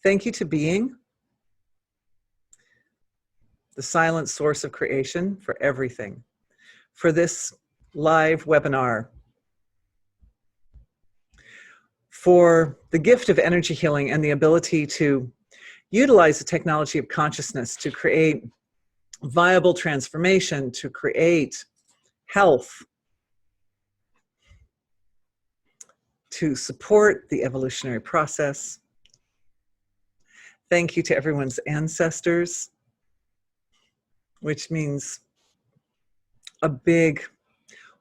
Thank you to being, the silent source of creation for everything, for this live webinar, for the gift of energy healing and the ability to utilize the technology of consciousness to create viable transformation, to create health, to support the evolutionary process. Thank you to everyone's ancestors, which means a big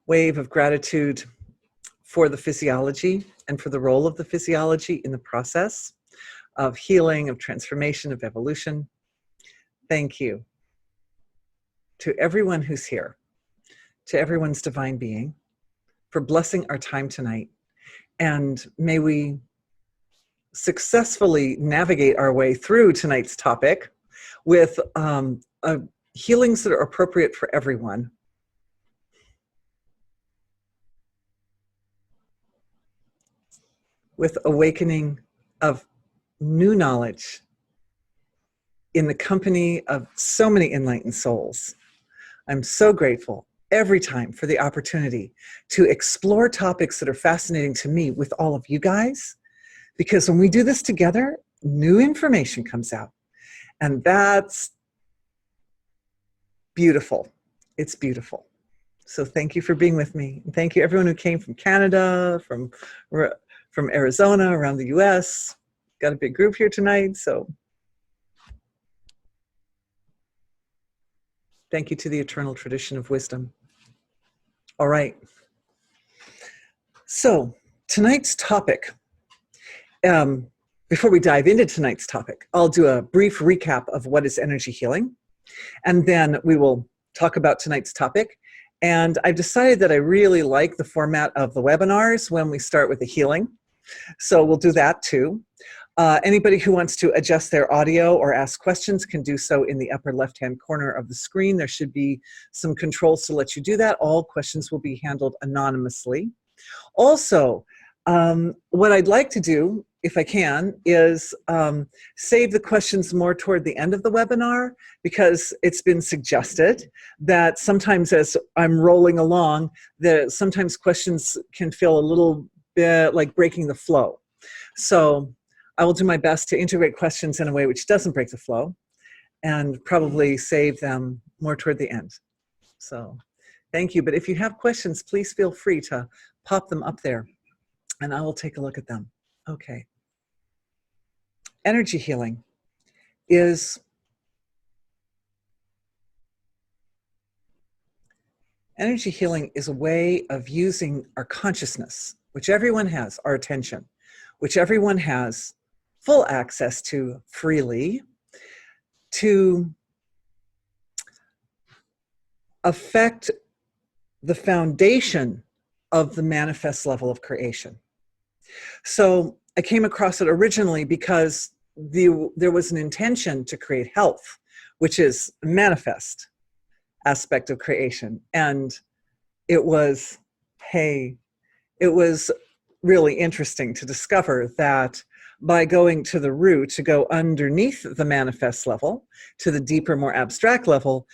wave of gratitude for the physiology and for the role of the physiology in the process of healing, of transformation, of evolution. Thank you to everyone who's here, to everyone's divine being, for blessing our time tonight. And may we successfully navigate our way through tonight's topic with healings that are appropriate for everyone. With awakening of new knowledge in the company of so many enlightened souls. I'm so grateful every time for the opportunity to explore topics that are fascinating to me with all of you guys, because when we do this together, new information comes out, and that's beautiful. It's beautiful. So thank you for being with me. And thank you everyone who came from Canada, from Arizona, around the US. Got a big group here tonight, so thank you to the eternal tradition of wisdom. All right. So tonight's topic, before we dive into tonight's topic, I'll do a brief recap of what is energy healing, and then we will talk about tonight's topic. And I've decided that I really like the format of the webinars when we start with the healing. So we'll do that too. Anybody who wants to adjust their audio or ask questions can do so in the upper left-hand corner of the screen. There should be some controls to let you do that. All questions will be handled anonymously. Also, what I'd like to do, if I can, is save the questions more toward the end of the webinar, because it's been suggested that sometimes as I'm rolling along, sometimes questions can feel a little bit like breaking the flow. So I will do my best to integrate questions in a way which doesn't break the flow, and probably save them more toward the end. So thank you. But if you have questions, please feel free to pop them up there, and I will take a look at them. Okay. Energy healing is a way of using our consciousness, which everyone has, our attention, which everyone has full access to freely, to affect the foundation of the manifest level of creation. So I came across it originally because there was an intention to create health, which is a manifest aspect of creation. And it was really interesting to discover that by going to the root, to go underneath the manifest level, to the deeper, more abstract level,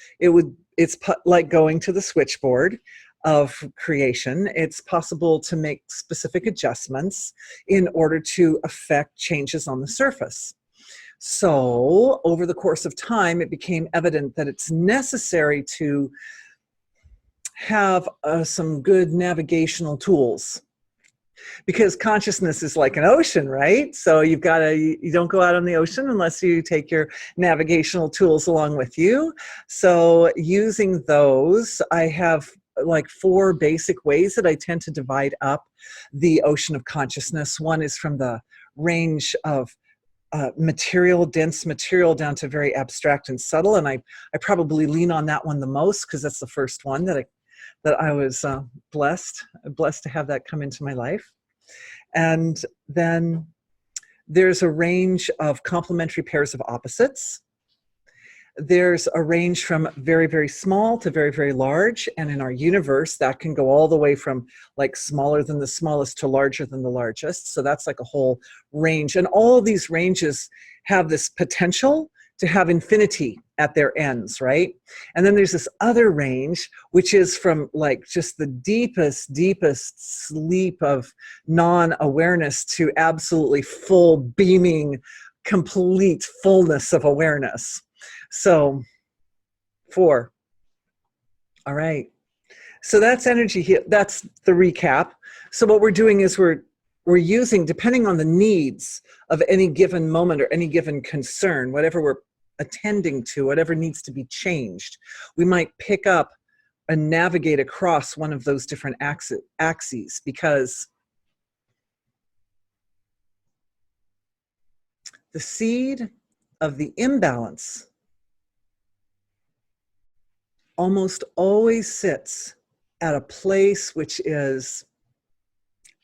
it's like going to the switchboard of creation. It's possible to make specific adjustments in order to affect changes on the surface. So over the course of time, it became evident that it's necessary to have some good navigational tools, because consciousness is like an ocean, right? So you don't go out on the ocean unless you take your navigational tools along with you. So using those, I have like 4 basic ways that I tend to divide up the ocean of consciousness. One is from the range of dense material down to very abstract and subtle. And I probably lean on that one the most, because that's the first one that I was blessed to have that come into my life. And then there's a range of complementary pairs of opposites. There's a range from very, very small to very, very large. And in our universe, that can go all the way from like smaller than the smallest to larger than the largest. So that's like a whole range. And all of these ranges have this potential to have infinity at their ends, right? And then there's this other range, which is from like just the deepest sleep of non-awareness to absolutely full beaming, complete fullness of awareness. So 4. All right. So that's energy. That's the recap. So what we're doing is we're using, depending on the needs of any given moment or any given concern, whatever we're attending to, whatever needs to be changed, we might pick up and navigate across one of those different axes, because the seed of the imbalance almost always sits at a place which is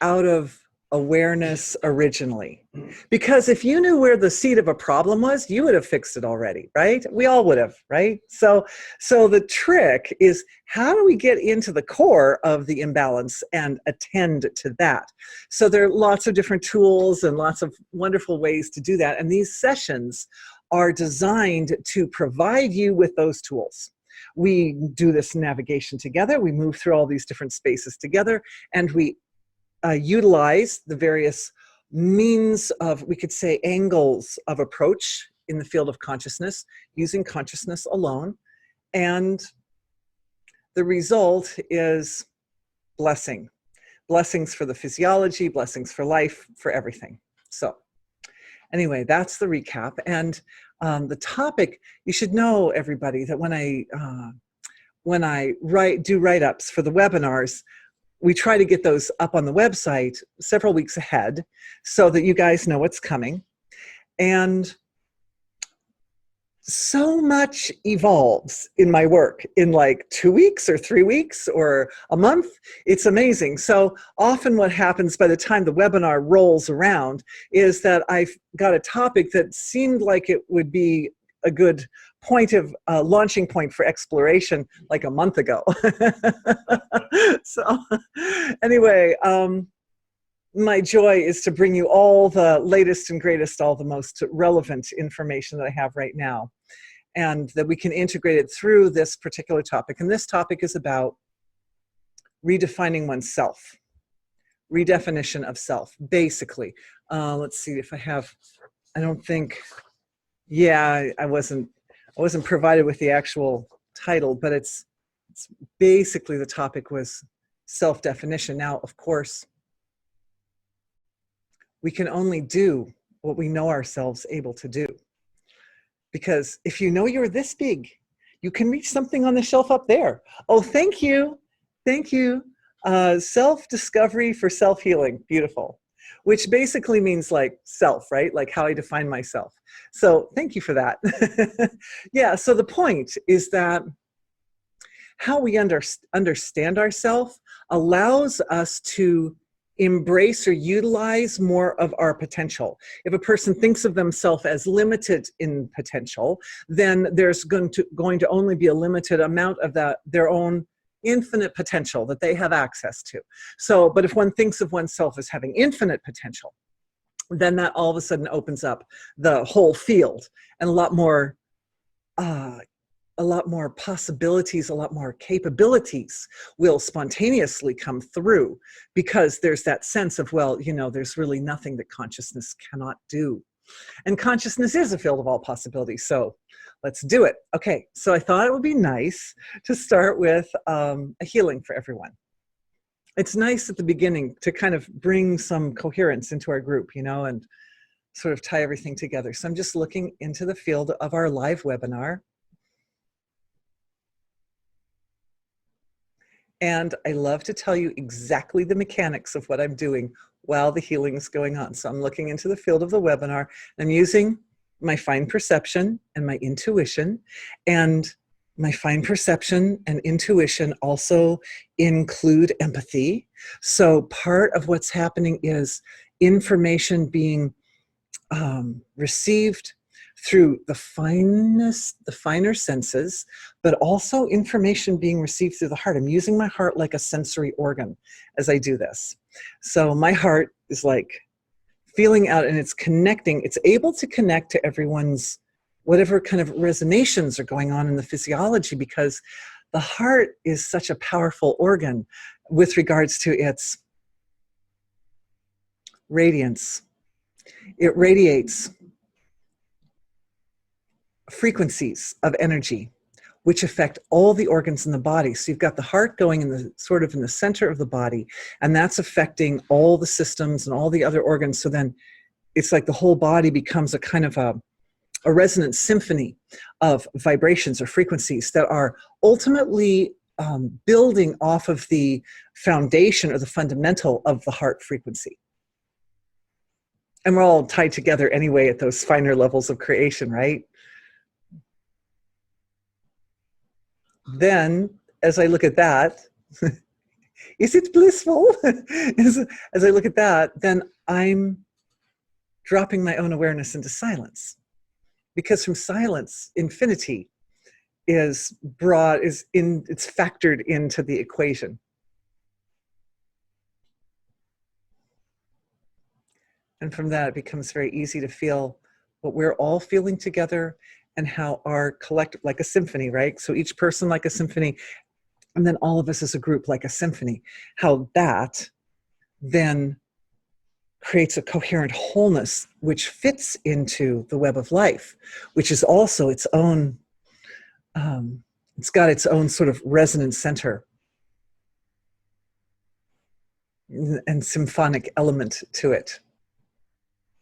out of awareness originally. Because if you knew where the seed of a problem was, you would have fixed it already, right? We all would have, right? So the trick is, how do we get into the core of the imbalance and attend to that? So there are lots of different tools and lots of wonderful ways to do that. And these sessions are designed to provide you with those tools. We do this navigation together. We move through all these different spaces together, and we utilize the various means of, we could say, angles of approach in the field of consciousness, using consciousness alone. And the result is blessing. Blessings for the physiology, blessings for life, for everything. So anyway, that's the recap. And the topic, you should know, everybody, that when I do write-ups for the webinars, we try to get those up on the website several weeks ahead so that you guys know what's coming. And so much evolves in my work in like 2 weeks or 3 weeks or a month. It's amazing. So often what happens by the time the webinar rolls around is that I've got a topic that seemed like it would be a good point of launching point for exploration like a month ago. So anyway, my joy is to bring you all the latest and greatest, all the most relevant information that I have right now, and that we can integrate it through this particular topic. And this topic is about redefining oneself, redefinition of self, basically. Let's see if I have, I don't think, yeah, I wasn't provided with the actual title, but it's basically, the topic was self-definition. Now, of course, we can only do what we know ourselves able to do. Because if you know you're this big, you can reach something on the shelf up there. Oh, thank you. Thank you. Self-discovery for self-healing. Beautiful. Which basically means like self, right? Like how I define myself. So thank you for that. Yeah, so the point is that how we understand ourselves allows us to embrace or utilize more of our potential. If a person thinks of themselves as limited in potential, then there's going to only be a limited amount of their own infinite potential that they have access to. So, but if one thinks of oneself as having infinite potential, then that all of a sudden opens up the whole field, and a lot more possibilities, a lot more capabilities will spontaneously come through, because there's that sense of, well, you know, there's really nothing that consciousness cannot do. And consciousness is a field of all possibilities. So let's do it. Okay, so I thought it would be nice to start with a healing for everyone. It's nice at the beginning to kind of bring some coherence into our group, you know, and sort of tie everything together. So I'm just looking into the field of our live webinar. And I love to tell you exactly the mechanics of what I'm doing while the healing is going on. So I'm looking into the field of the webinar. I'm using my fine perception and my intuition, and my fine perception and intuition also include empathy. So part of what's happening is information being received through the finer senses, but also information being received through the heart. I'm using my heart like a sensory organ as I do this. So my heart is like feeling out, and it's connecting. It's able to connect to everyone's, whatever kind of resonations are going on in the physiology, because the heart is such a powerful organ with regards to its radiance. It radiates frequencies of energy which affect all the organs in the body. So you've got the heart going in the sort of in the center of the body, and that's affecting all the systems and all the other organs. So then it's like the whole body becomes a kind of a resonant symphony of vibrations or frequencies that are ultimately building off of the foundation or the fundamental of the heart frequency. And we're all tied together anyway at those finer levels of creation, right? Then, as I look at that, is it blissful? As I look at that, then I'm dropping my own awareness into silence. Because from silence, infinity is it's factored into the equation. And from that, it becomes very easy to feel what we're all feeling together, and how our collective, like a symphony, right? So each person like a symphony, and then all of us as a group like a symphony, how that then creates a coherent wholeness which fits into the web of life, which is also its own, it's got its own sort of resonant center and symphonic element to it.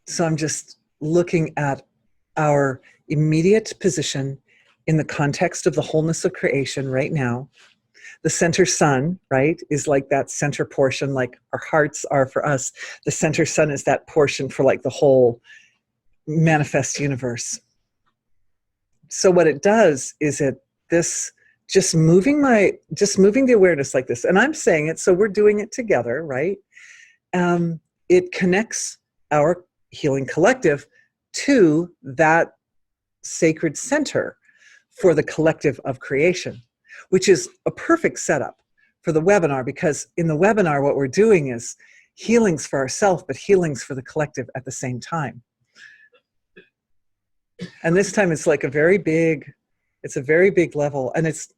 So I'm just looking at our immediate position in the context of the wholeness of creation right now. The center sun, right, is like that center portion, like our hearts are for us. The center sun is that portion for like the whole manifest universe. So what it does is just moving the awareness like this, and I'm saying it, so we're doing it together, right? It connects our healing collective to that sacred center for the collective of creation, which is a perfect setup for the webinar, because in the webinar what we're doing is healings for ourselves, but healings for the collective at the same time. And this time it's like a very big level, and it's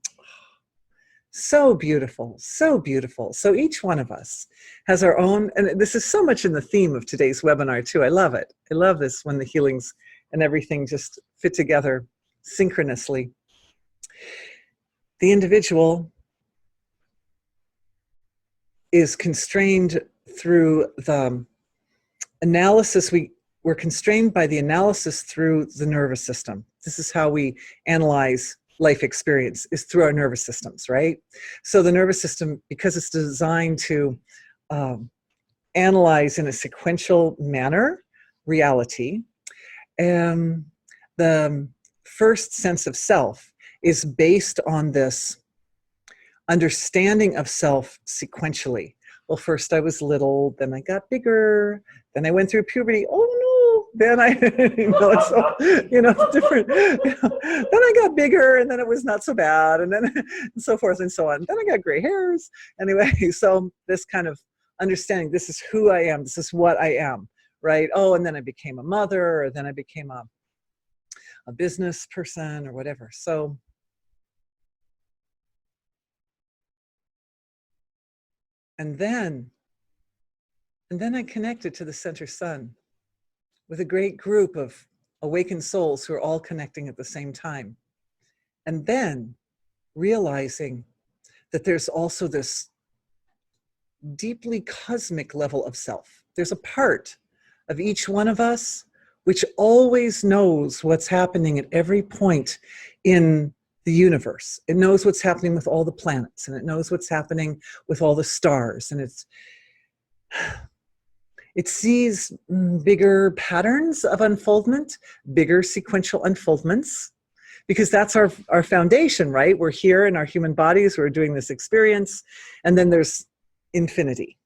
so beautiful, so beautiful. So each one of us has our own, and this is so much in the theme of today's webinar too. I love it. I love this when the healings and everything just fit together synchronously. The individual is constrained through the analysis. We're constrained by the analysis through the nervous system. This is how we analyze life experience, is through our nervous systems, right? So the nervous system, because it's designed to analyze in a sequential manner reality, the first sense of self is based on this understanding of self sequentially. Well, first I was little, then I got bigger, then I went through puberty. Oh no, then I, it's different. Then I got bigger, and then it was not so bad, and then and so forth and so on. Then I got gray hairs. Anyway, so this kind of understanding, this is who I am, this is what I am, right? Oh, and then I became a mother, or then I became a business person or whatever. So and then I connected to the center sun with a great group of awakened souls who are all connecting at the same time. And then realizing that there's also this deeply cosmic level of self. There's a part of each one of us which always knows what's happening at every point in the universe. It knows what's happening with all the planets, and it knows what's happening with all the stars, and it sees bigger patterns of unfoldment, bigger sequential unfoldments, because that's our foundation, right? We're here in our human bodies, we're doing this experience, and then there's infinity.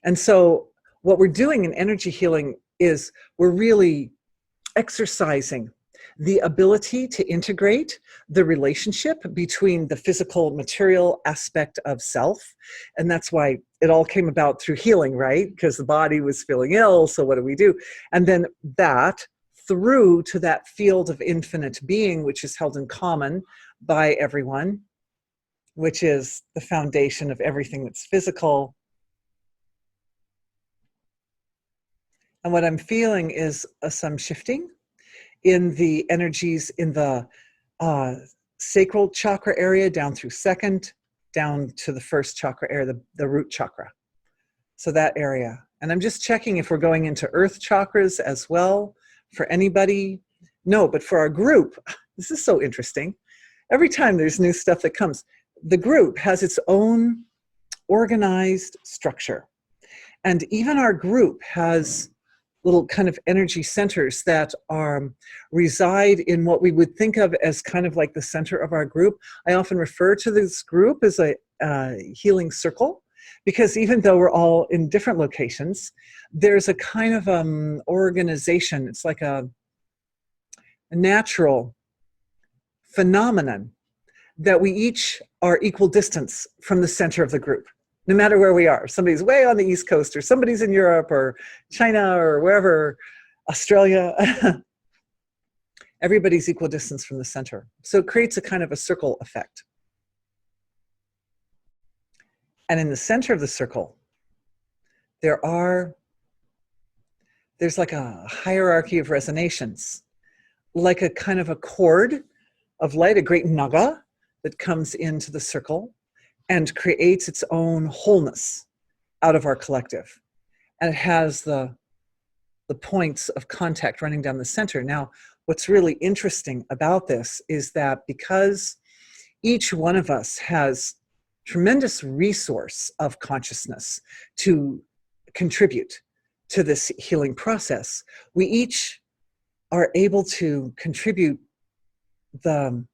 And so what we're doing in energy healing is we're really exercising the ability to integrate the relationship between the physical material aspect of self. And that's why it all came about through healing, right? Because the body was feeling ill, so what do we do? And then that through to that field of infinite being, which is held in common by everyone, which is the foundation of everything that's physical. And what I'm feeling is some shifting in the energies in the sacral chakra area down through second, down to the first chakra area, the root chakra. So that area. And I'm just checking if we're going into earth chakras as well for anybody. No, but for our group, this is so interesting. Every time there's new stuff that comes, the group has its own organized structure. And even our group has little kind of energy centers that reside in what we would think of as kind of like the center of our group. I often refer to this group as a healing circle, because even though we're all in different locations, there's a kind of organization. It's like a natural phenomenon that we each are equal distance from the center of the group, no matter where we are. Somebody's way on the East Coast, or somebody's in Europe or China or wherever, Australia. Everybody's equal distance from the center. So it creates a kind of a circle effect. And in the center of the circle, there's like a hierarchy of resonations, like a kind of a cord of light, a great naga that comes into the circle and creates its own wholeness out of our collective. And it has the points of contact running down the center. Now, what's really interesting about this is that because each one of us has tremendous resource of consciousness to contribute to this healing process, we each are able to contribute the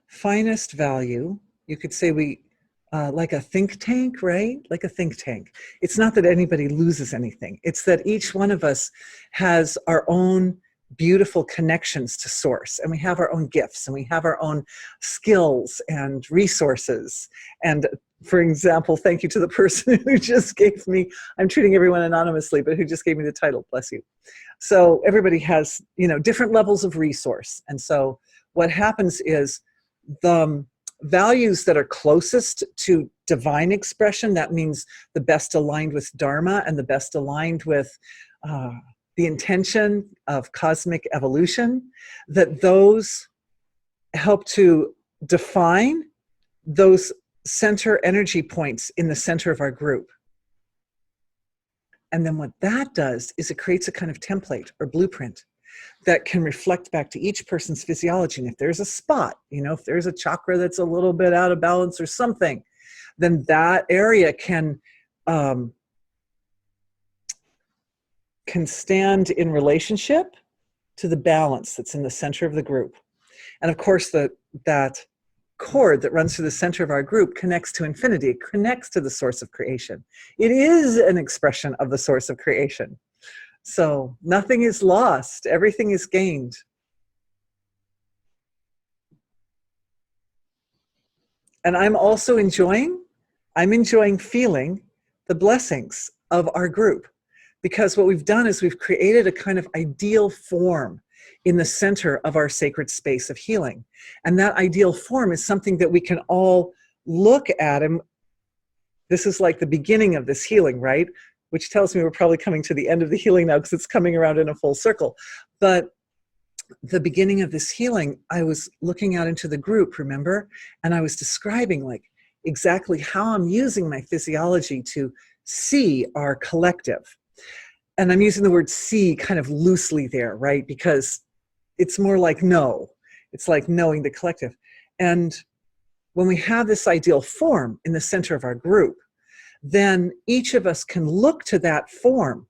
finest value. You could say we, like a think tank, right? Like a think tank. It's not that anybody loses anything. It's that each one of us has our own beautiful connections to source, and we have our own gifts, and we have our own skills and resources. And for example, thank you to the person who just gave me, I'm treating everyone anonymously, but who just gave me the title, bless you. So everybody has, different levels of resource. And so what happens is the values that are closest to divine expression, that means the best aligned with Dharma and the best aligned with the intention of cosmic evolution, that those help to define those center energy points in the center of our group. And then what that does is it creates a kind of template or blueprint that can reflect back to each person's physiology. And if there's a spot, if there's a chakra that's a little bit out of balance or something, then that area can stand in relationship to the balance that's in the center of the group. And of course, that cord that runs through the center of our group connects to infinity. It connects to the source of creation. It is an expression of the source of creation. So nothing is lost. Everything is gained. And I'm enjoying feeling the blessings of our group, because what we've done is we've created a kind of ideal form in the center of our sacred space of healing. And that ideal form is something that we can all look at. And this is like the beginning of this healing, right? Which tells me we're probably coming to the end of the healing now, because it's coming around in a full circle. But the beginning of this healing, I was looking out into the group, remember? And I was describing like exactly how I'm using my physiology to see our collective. And I'm using the word see kind of loosely there, right? Because it's more like know. It's like knowing the collective. And when we have this ideal form in the center of our group, then each of us can look to that form,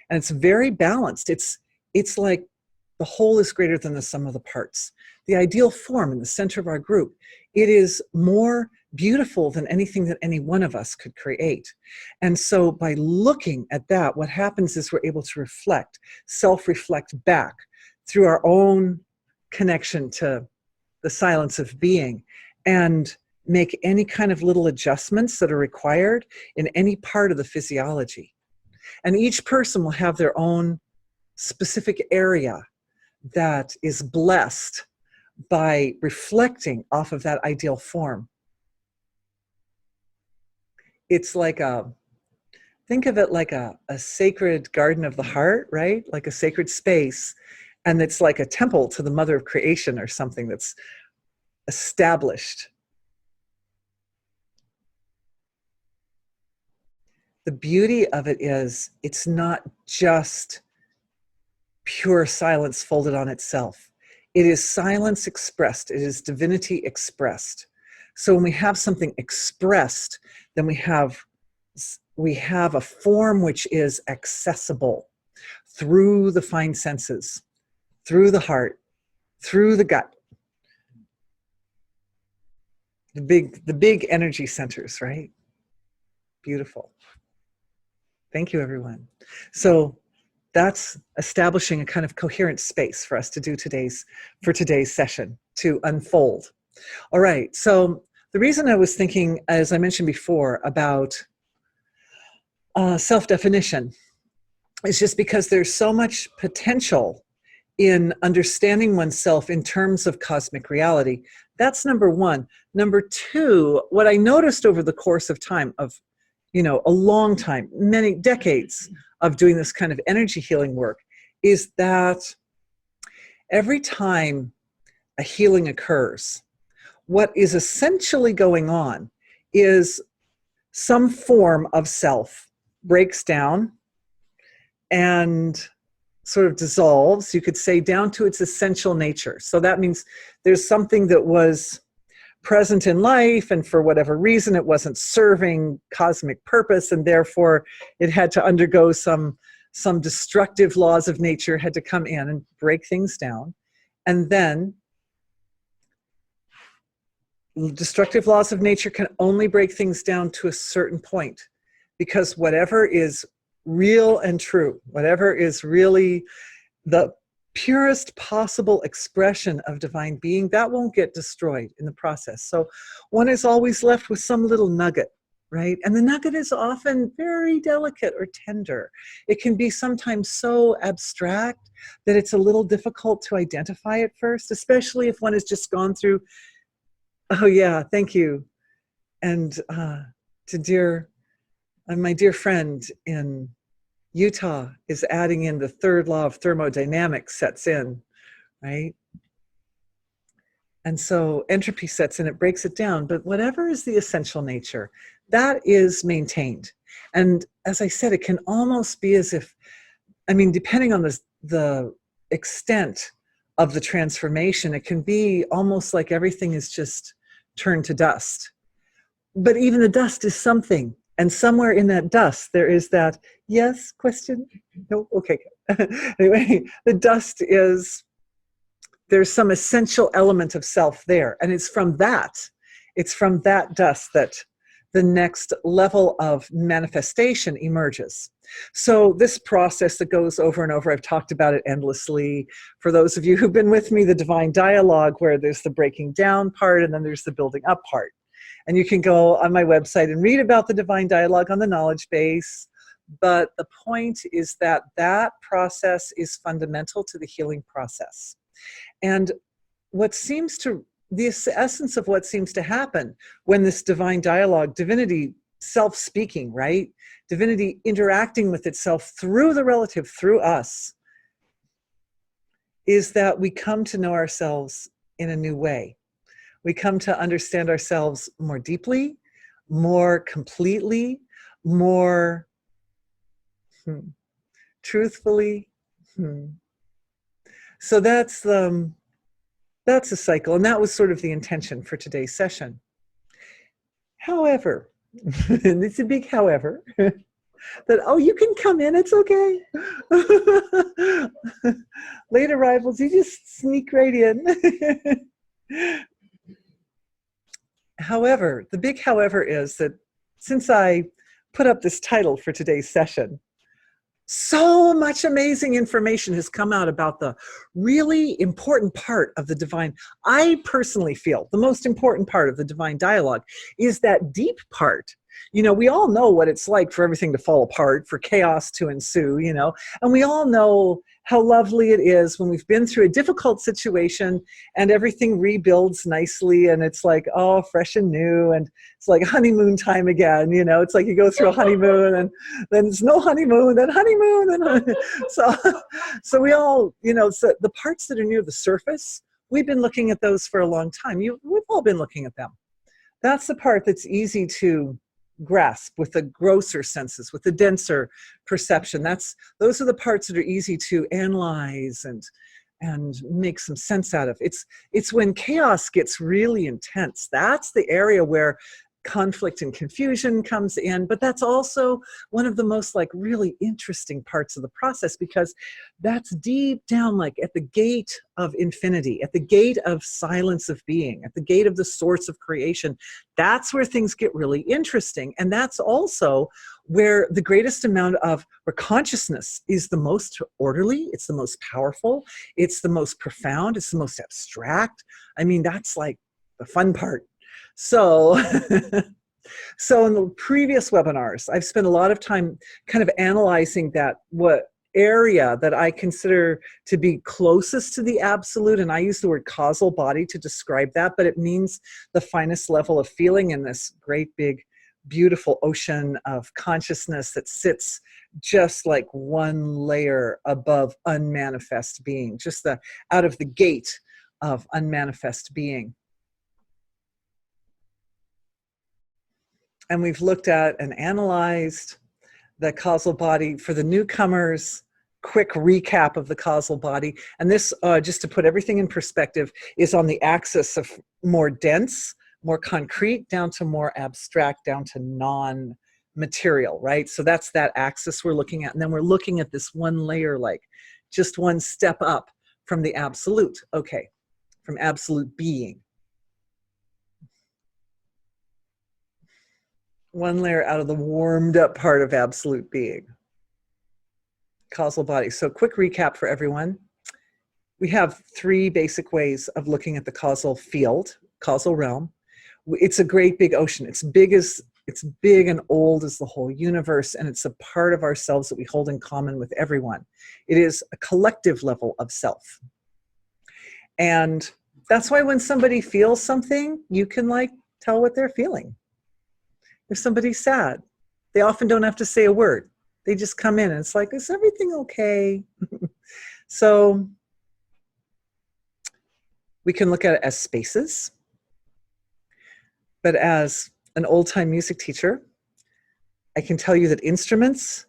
and it's very balanced. It's like the whole is greater than the sum of the parts. The ideal form in the center of our group, it is more beautiful than anything that any one of us could create. And so by looking at that, what happens is we're able to reflect, self-reflect back through our own connection to the silence of being, and make any kind of little adjustments that are required in any part of the physiology. And each person will have their own specific area that is blessed by reflecting off of that ideal form. It's like think of it like a sacred garden of the heart, right? Like a sacred space. And it's like a temple to the mother of creation or something that's established. The beauty of it is it's not just pure silence folded on itself. It is silence expressed. It is divinity expressed. So when we have something expressed, then we have a form which is accessible through the fine senses, through the heart, through the gut, the big energy centers, right? Beautiful. Thank you, everyone. So that's establishing a kind of coherent space for us to do today's session, to unfold. All right, so the reason I was thinking, as I mentioned before, about self-definition is just because there's so much potential in understanding oneself in terms of cosmic reality. That's number one. Number two, what I noticed over the course of time, of a long time, many decades of doing this kind of energy healing work, is that every time a healing occurs, what is essentially going on is some form of self breaks down and sort of dissolves, you could say, down to its essential nature. So that means there's something that was present in life, and for whatever reason it wasn't serving cosmic purpose, and therefore it had to undergo some destructive laws of nature had to come in and break things down. And then destructive laws of nature can only break things down to a certain point, because whatever is real and true, whatever is really the purest possible expression of divine being, that won't get destroyed in the process. So one is always left with some little nugget, right? And the nugget is often very delicate or tender. It can be sometimes so abstract that it's a little difficult to identify at first, especially if one has just gone through, oh yeah, thank you. And my dear friend in Utah is adding in the third law of thermodynamics sets in, right? And so entropy sets in, it breaks it down, but whatever is the essential nature, that is maintained. And as I said, it can almost be as if, depending on the extent of the transformation, it can be almost like everything is just turned to dust. But even the dust is something. And somewhere in that dust, there is that, yes, question? No? Okay. Anyway, the dust is, there's some essential element of self there. And it's from that dust that the next level of manifestation emerges. So this process that goes over and over, I've talked about it endlessly. For those of you who've been with me, the divine dialogue, where there's the breaking down part and then there's the building up part. And you can go on my website and read about the divine dialogue on the knowledge base. But the point is that that process is fundamental to the healing process. And the essence of what seems to happen when this divine dialogue, divinity self-speaking, right? Divinity interacting with itself through the relative, through us, is that we come to know ourselves in a new way. We come to understand ourselves more deeply, more completely, more truthfully. So that's a cycle, and that was sort of the intention for today's session. However, and it's a big however, that, oh, you can come in, it's okay. Late arrivals, you just sneak right in. However, the big however is that since I put up this title for today's session, So much amazing information has come out about the really important part of the divine. I personally feel the most important part of the divine dialogue is that deep part. You know, we all know what it's like for everything to fall apart, for chaos to ensue, you know, and we all know how lovely it is when we've been through a difficult situation and everything rebuilds nicely and it's like, oh, fresh and new, and it's like honeymoon time again, you know. It's like you go through a honeymoon and then it's no honeymoon, then honeymoon, and so we all, you know, so the parts that are near the surface, we've been looking at those for a long time. We've all been looking at them. That's the part that's easy to grasp with the grosser senses, with the denser perception. Those are the parts that are easy to analyze and make some sense out of. It's when chaos gets really intense. That's the area where conflict and confusion comes in, but that's also one of the most like really interesting parts of the process, because that's deep down, like at the gate of infinity, at the gate of silence of being, at the gate of the source of creation. That's where things get really interesting. And that's also where the greatest amount of, where consciousness is the most orderly, it's the most powerful, it's the most profound, it's the most abstract. I mean, that's like the fun part. So, so in the previous webinars, I've spent a lot of time kind of analyzing that, what area that I consider to be closest to the absolute, and I use the word causal body to describe that, but it means the finest level of feeling in this great big beautiful ocean of consciousness that sits just like one layer above unmanifest being, just the out of the gate of unmanifest being. And we've looked at and analyzed the causal body for the newcomers. Quick recap of the causal body. And this, just to put everything in perspective, is on the axis of more dense, more concrete, down to more abstract, down to non-material, right? So that's that axis we're looking at. And then we're looking at this one layer, like just one step up from the absolute, okay, from absolute being. One layer out of the warmed up part of absolute being. Causal body. So quick recap for everyone. We have three basic ways of looking at the causal field, causal realm. It's a great big ocean. It's big and old as the whole universe, and it's a part of ourselves that we hold in common with everyone. It is a collective level of self. And that's why when somebody feels something, you can like tell what they're feeling. If somebody's sad, they often don't have to say a word. They just come in and it's like, is everything okay? So we can look at it as spaces. But as an old-time music teacher, I can tell you that instruments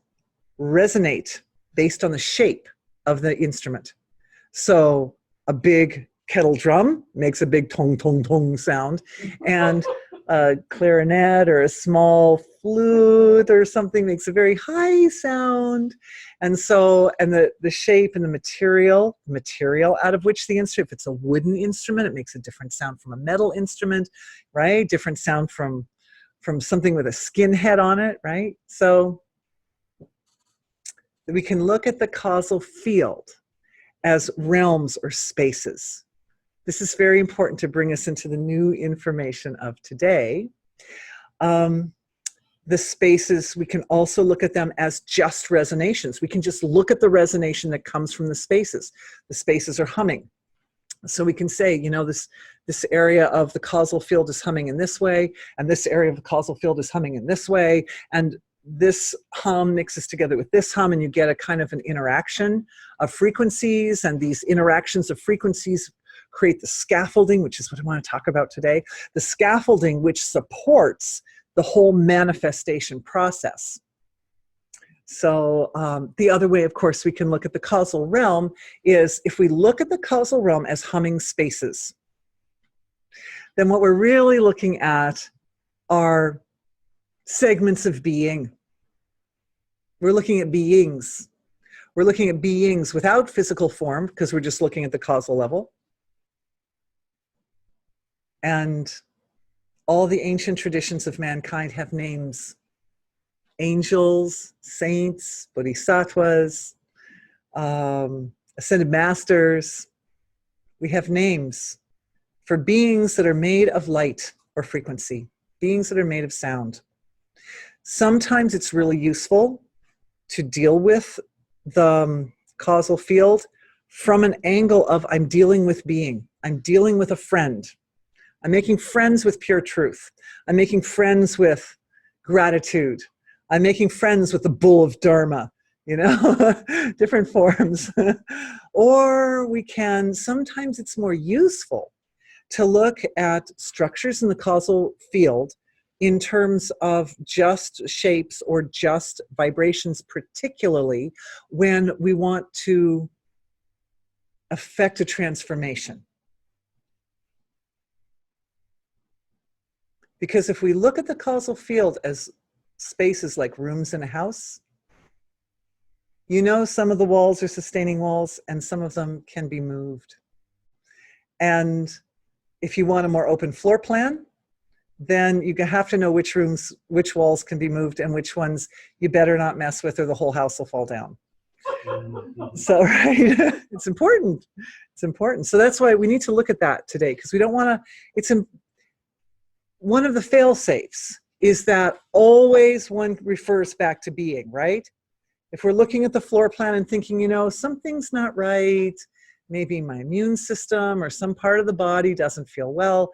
resonate based on the shape of the instrument. So a big kettle drum makes a big tong, tong, tong sound, and a clarinet or a small flute or something makes a very high sound. And so, and the shape and the material out of which the instrument, if it's a wooden instrument, it makes a different sound from a metal instrument, right? Different sound from something with a skin head on it, right? So we can look at the causal field as realms or spaces. This is very important to bring us into the new information of today. The spaces, we can also look at them as just resonations. We can just look at the resonation that comes from the spaces. The spaces are humming. So we can say, you know, this area of the causal field is humming in this way, and this area of the causal field is humming in this way, and this hum mixes together with this hum, and you get a kind of an interaction of frequencies, and these interactions of frequencies create the scaffolding, which is what I want to talk about today, the scaffolding which supports the whole manifestation process. So the other way, of course, we can look at the causal realm is if we look at the causal realm as humming spaces, then what we're really looking at are segments of being. We're looking at beings. We're looking at beings without physical form because we're just looking at the causal level. And all the ancient traditions of mankind have names. angels, saints, bodhisattvas, ascended masters. We have names for beings that are made of light or frequency, beings that are made of sound. Sometimes it's really useful to deal with the causal field from an angle of I'm dealing with being, I'm dealing with a friend. I'm making friends with pure truth. I'm making friends with gratitude. I'm making friends with the bull of Dharma, you know, different forms. Or we can, sometimes it's more useful to look at structures in the causal field in terms of just shapes or just vibrations, particularly when we want to affect a transformation. Because if we look at the causal field as spaces like rooms in a house, you know, some of the walls are sustaining walls and some of them can be moved. And if you want a more open floor plan, then you have to know which rooms, which walls can be moved and which ones you better not mess with or the whole house will fall down. So, right, it's important. It's important. So that's why we need to look at that today, because we don't want to, one of the fail-safes is that always one refers back to being, right? If we're looking at the floor plan and thinking, you know, something's not right, maybe my immune system or some part of the body doesn't feel well,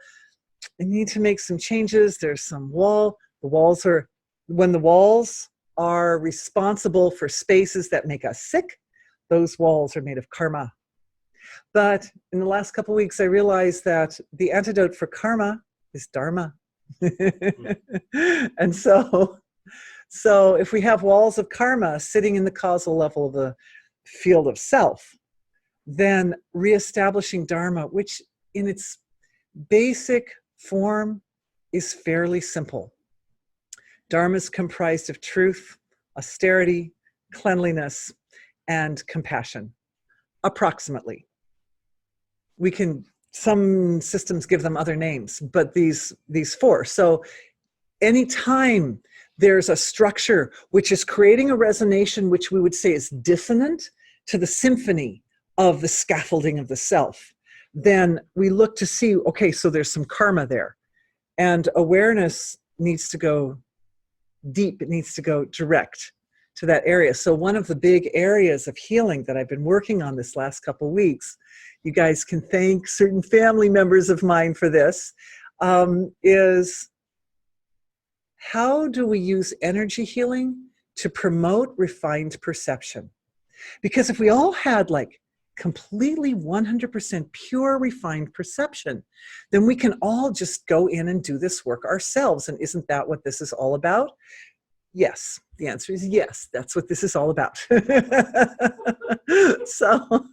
I need to make some changes, there's some wall, when the walls are responsible for spaces that make us sick, those walls are made of karma. But in the last couple of weeks, I realized that the antidote for karma is dharma. And so if we have walls of karma sitting in the causal level of the field of self, then reestablishing dharma, which in its basic form is fairly simple. Dharma is comprised of truth, austerity, cleanliness, and compassion, approximately. Some systems give them other names, but these four. So anytime there's a structure which is creating a resonation which we would say is dissonant to the symphony of the scaffolding of the self, then we look to see, okay, so there's some karma there. And awareness needs to go deep, it needs to go direct to that area. So one of the big areas of healing that I've been working on this last couple of weeks, you guys can thank certain family members of mine for this, is how do we use energy healing to promote refined perception? Because if we all had like completely 100% pure refined perception, then we can all just go in and do this work ourselves. And isn't that what this is all about? Yes, the answer is yes, that's what this is all about. So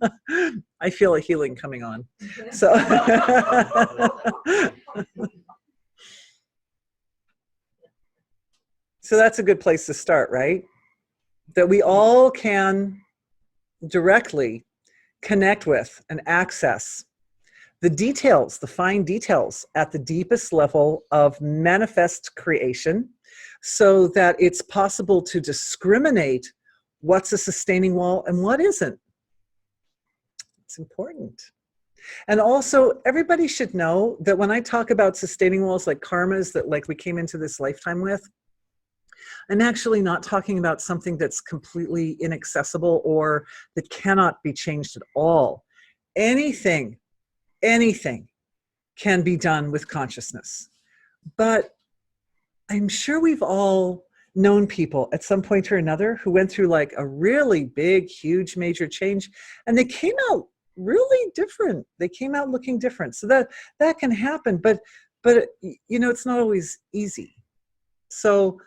I feel a healing coming on. So so that's a good place to start, right? That we all can directly connect with and access the details, the fine details at the deepest level of manifest creation, so that it's possible to discriminate what's a sustaining wall and what isn't. It's important. And also, everybody should know that when I talk about sustaining walls like karmas that like we came into this lifetime with, I'm actually not talking about something that's completely inaccessible or that cannot be changed at all. Anything can be done with consciousness. But I'm sure we've all known people at some point or another who went through like a really big, huge, major change, and they came out really different. They came out looking different. So that can happen, but you know, it's not always easy. So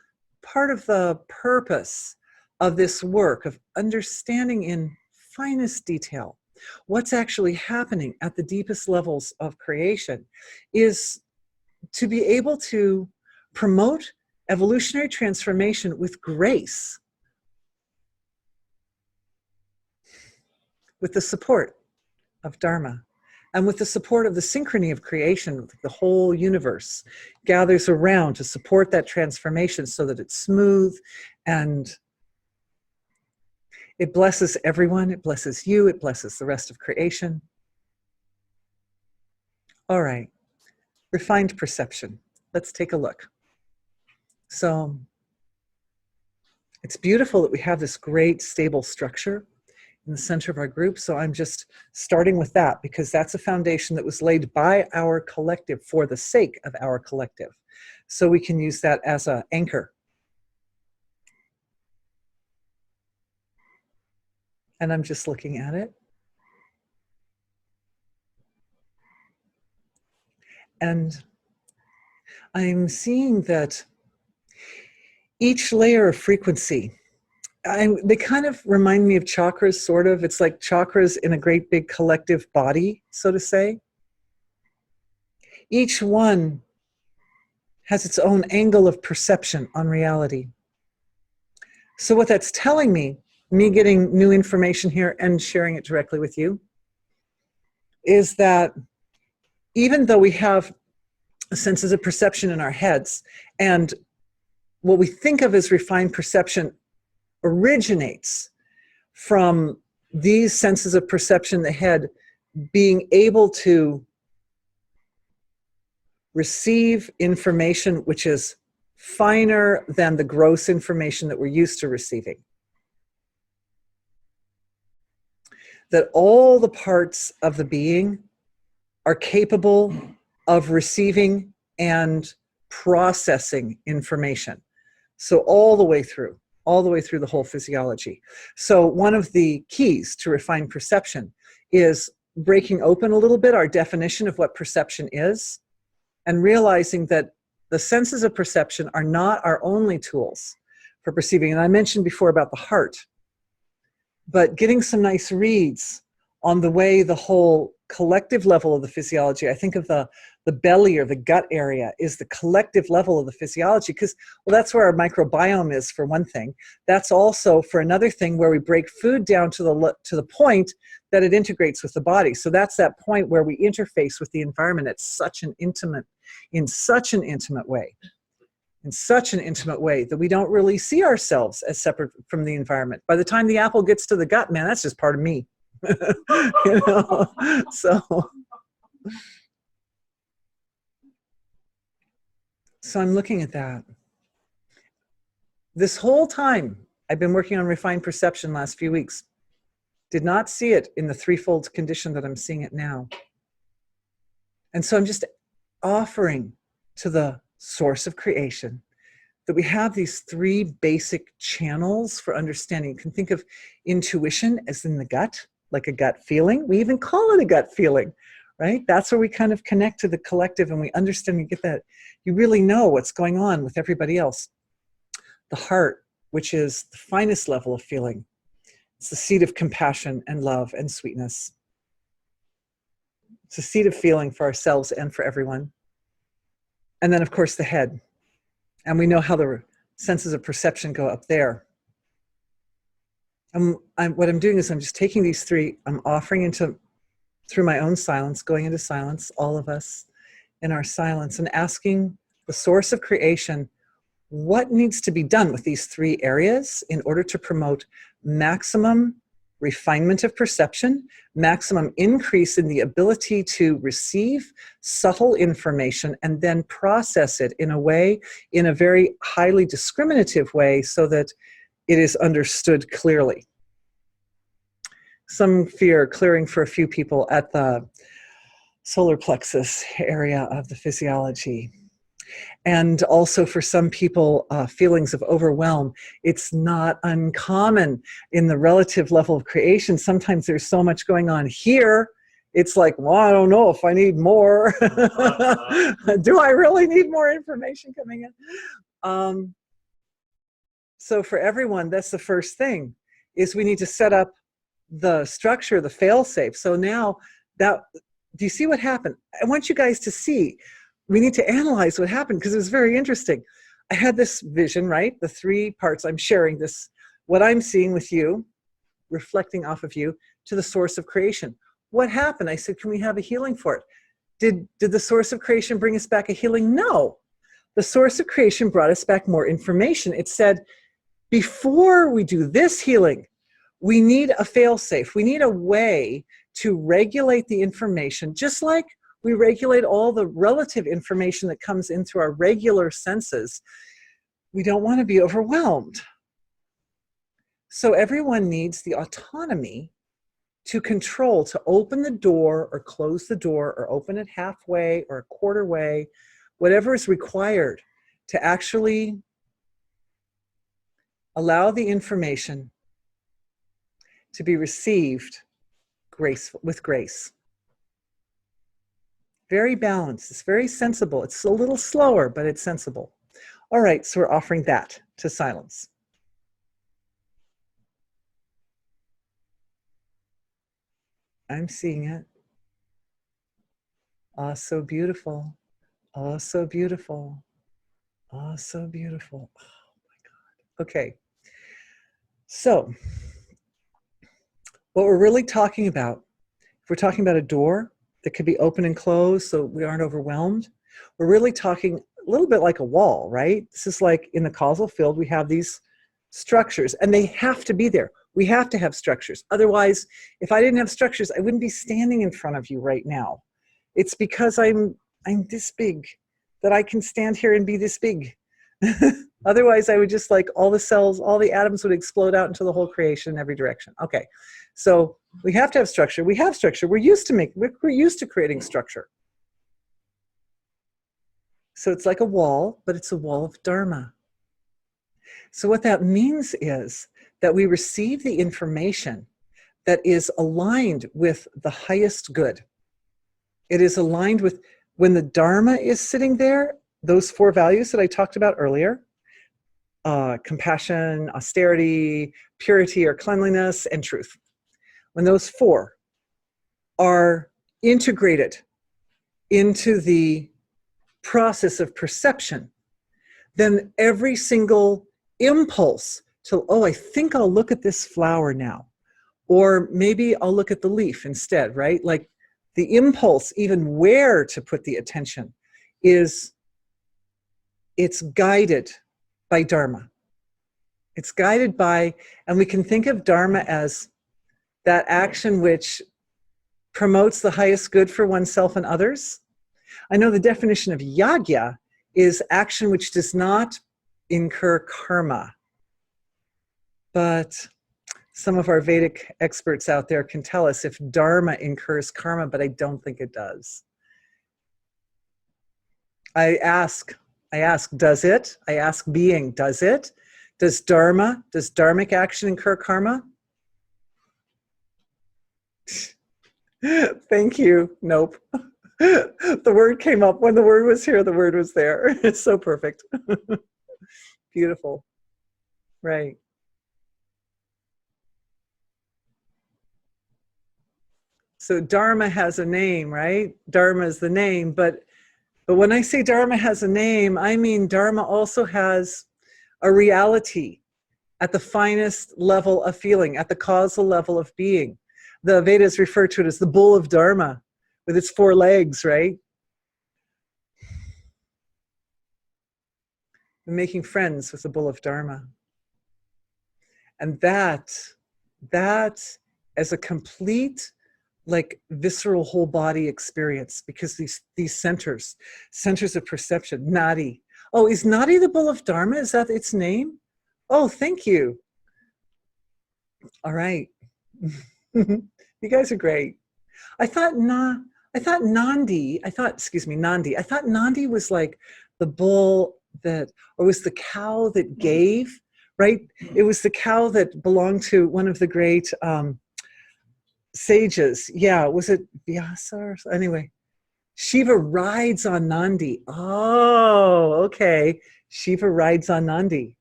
part of the purpose of this work of understanding in finest detail what's actually happening at the deepest levels of creation is to be able to promote evolutionary transformation with grace, with the support of Dharma, and with the support of the synchrony of creation. The whole universe gathers around to support that transformation so that it's smooth And it blesses everyone. It blesses you. It blesses the rest of creation. All right. Refined perception. Let's take a look. So it's beautiful that we have this great stable structure in the center of our group. So I'm just starting with that because that's a foundation that was laid by our collective for the sake of our collective. So we can use that as an anchor. And I'm just looking at it. And I'm seeing that each layer of frequency, they kind of remind me of chakras, sort of. It's like chakras in a great big collective body, so to say. Each one has its own angle of perception on reality. So what that's telling me getting new information here and sharing it directly with you, is that even though we have senses of perception in our heads, and what we think of as refined perception originates from these senses of perception in the head being able to receive information which is finer than the gross information that we're used to receiving. That all the parts of the being are capable of receiving and processing information. So all the way through the whole physiology. So one of the keys to refined perception is breaking open a little bit our definition of what perception is and realizing that the senses of perception are not our only tools for perceiving. And I mentioned before about the heart, but getting some nice reads on the way the whole collective level of the physiology, I think of the belly or the gut area is the collective level of the physiology, because, well, that's where our microbiome is, for one thing. That's also, for another thing, where we break food down to the point that it integrates with the body. So that's that point where we interface with the environment in such an intimate way that we don't really see ourselves as separate from the environment. By the time the apple gets to the gut, man, that's just part of me. You know, so I'm looking at that. This whole time I've been working on refined perception last few weeks. Did not see it in the threefold condition that I'm seeing it now. And so I'm just offering to the source of creation that we have these three basic channels for understanding. You can think of intuition as in the gut, like a gut feeling. We even call it a gut feeling, right? That's where we kind of connect to the collective and we understand and get that. You really know what's going on with everybody else. The heart, which is the finest level of feeling. It's the seat of compassion and love and sweetness. It's a seat of feeling for ourselves and for everyone. And then, of course, the head. And we know how the senses of perception go up there. And what I'm doing is I'm just taking these three, I'm offering through my own silence, going into silence, all of us in our silence, and asking the source of creation what needs to be done with these three areas in order to promote maximum refinement of perception, maximum increase in the ability to receive subtle information and then process it in a very highly discriminative way so that it is understood clearly. Some fear clearing for a few people at the solar plexus area of the physiology. And also for some people, feelings of overwhelm. It's not uncommon in the relative level of creation. Sometimes there's so much going on here. It's like, well, I don't know if I need more. Do I really need more information coming in? So for everyone, that's the first thing, is we need to set up the structure, the fail-safe. So now, do you see what happened? I want you guys to see. We need to analyze what happened because it was very interesting. I had this vision, right? The three parts I'm sharing this, what I'm seeing with you, reflecting off of you to the source of creation. What happened? I said, can we have a healing for it? Did the source of creation bring us back a healing? No. The source of creation brought us back more information. It said, before we do this healing, we need a fail-safe. We need a way to regulate the information, just like we regulate all the relative information that comes in through our regular senses. We don't want to be overwhelmed. So everyone needs the autonomy to control, to open the door or close the door or open it halfway or a quarter way, whatever is required to actually allow the information to be received with grace. Very balanced, it's very sensible. It's a little slower, but it's sensible. All right, so we're offering that to silence. I'm seeing it. Oh, so beautiful. Oh, so beautiful. Oh, so beautiful. Oh my God. Okay. So what we're really talking about, if we're talking about a door that could be open and closed so we aren't overwhelmed, we're really talking a little bit like a wall, right? This is like in the causal field, we have these structures and they have to be there. We have to have structures. Otherwise, if I didn't have structures, I wouldn't be standing in front of you right now. It's because I'm this big that I can stand here and be this big. Otherwise, I would just like all the cells, all the atoms would explode out into the whole creation in every direction. Okay, so we have to have structure. We have structure. We're used to creating structure. So it's like a wall, but it's a wall of Dharma. So what that means is that we receive the information that is aligned with the highest good. It is aligned with, when the Dharma is sitting there, those 4 values that I talked about earlier, compassion, austerity, purity or cleanliness, and truth. When those 4 are integrated into the process of perception, then every single impulse to, oh, I think I'll look at this flower now, or maybe I'll look at the leaf instead, right? Like the impulse, even where to put the attention, it's guided by Dharma. It's guided by, and we can think of Dharma as that action which promotes the highest good for oneself and others. I know the definition of yajna is action which does not incur karma. But some of our Vedic experts out there can tell us if Dharma incurs karma, but I don't think it does. I ask, does it? I ask being, does it? Does dharmic action incur karma? Thank you. Nope. The word came up. When the word was here, the word was there. It's so perfect. Beautiful. Right. So Dharma has a name, right? Dharma is the name, but when I say Dharma has a name, I mean Dharma also has a reality at the finest level of feeling, at the causal level of being. The Vedas refer to it as the bull of Dharma with its 4 legs, right? I'm making friends with the bull of Dharma. And that as a complete, like visceral whole body experience, because these centers of perception, Nadi. Oh, is Nadi the bull of Dharma? Is that its name? Oh, thank you. All right. You guys are great. I thought Nandi was like the bull that, or was the cow that gave, right? It was the cow that belonged to one of the great sages. Yeah, was it Vyasa or so? Anyway, Shiva rides on Nandi. Oh, okay. Shiva rides on Nandi.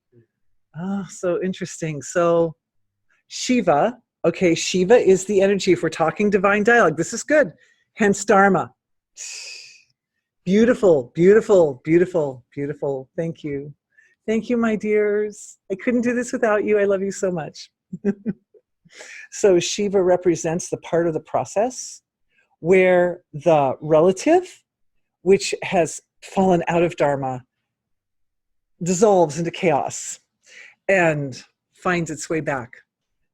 Oh, so interesting. So Shiva, okay, Shiva is the energy. If we're talking divine dialogue, this is good. Hence Dharma. Beautiful, beautiful, beautiful, beautiful. Thank you. Thank you, my dears. I couldn't do this without you. I love you so much. So Shiva represents the part of the process where the relative, which has fallen out of Dharma, dissolves into chaos. and finds its way back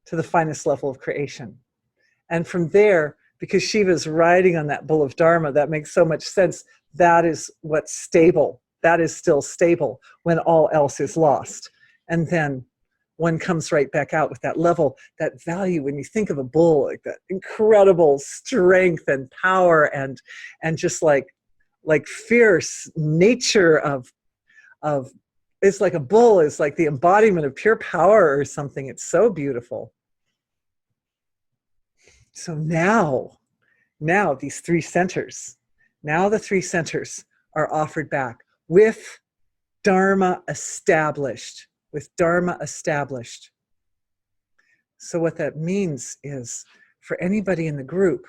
to the finest level of creation. And from there, because Shiva's riding on that bull of Dharma, that makes so much sense. That is what's stable. That is still stable when all else is lost. And then one comes right back out with that level, that value. When you think of a bull, like that incredible strength and power and just like fierce nature of it's like a bull is like the embodiment of pure power or something. It's so beautiful. So now these three centers, now the three centers are offered back with Dharma established, So what that means is for anybody in the group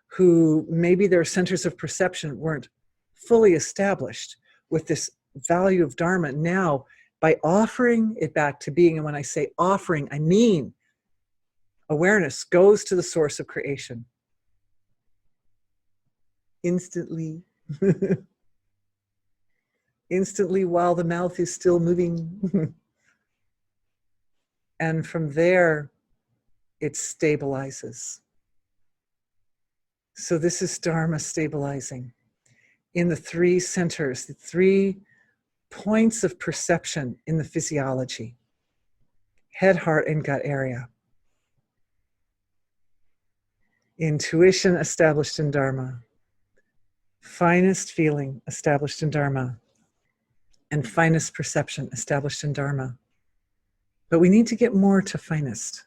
who maybe their centers of perception weren't fully established with this value of Dharma, now by offering it back to being, and when I say offering, I mean awareness goes to the source of creation. Instantly. Instantly while the mouth is still moving. And from there, it stabilizes. So this is Dharma stabilizing in the three centers, the 3 points of perception in the physiology: head, heart, and gut area. Intuition established in Dharma. Finest feeling established in Dharma. And finest perception established in Dharma. But we need to get more to finest.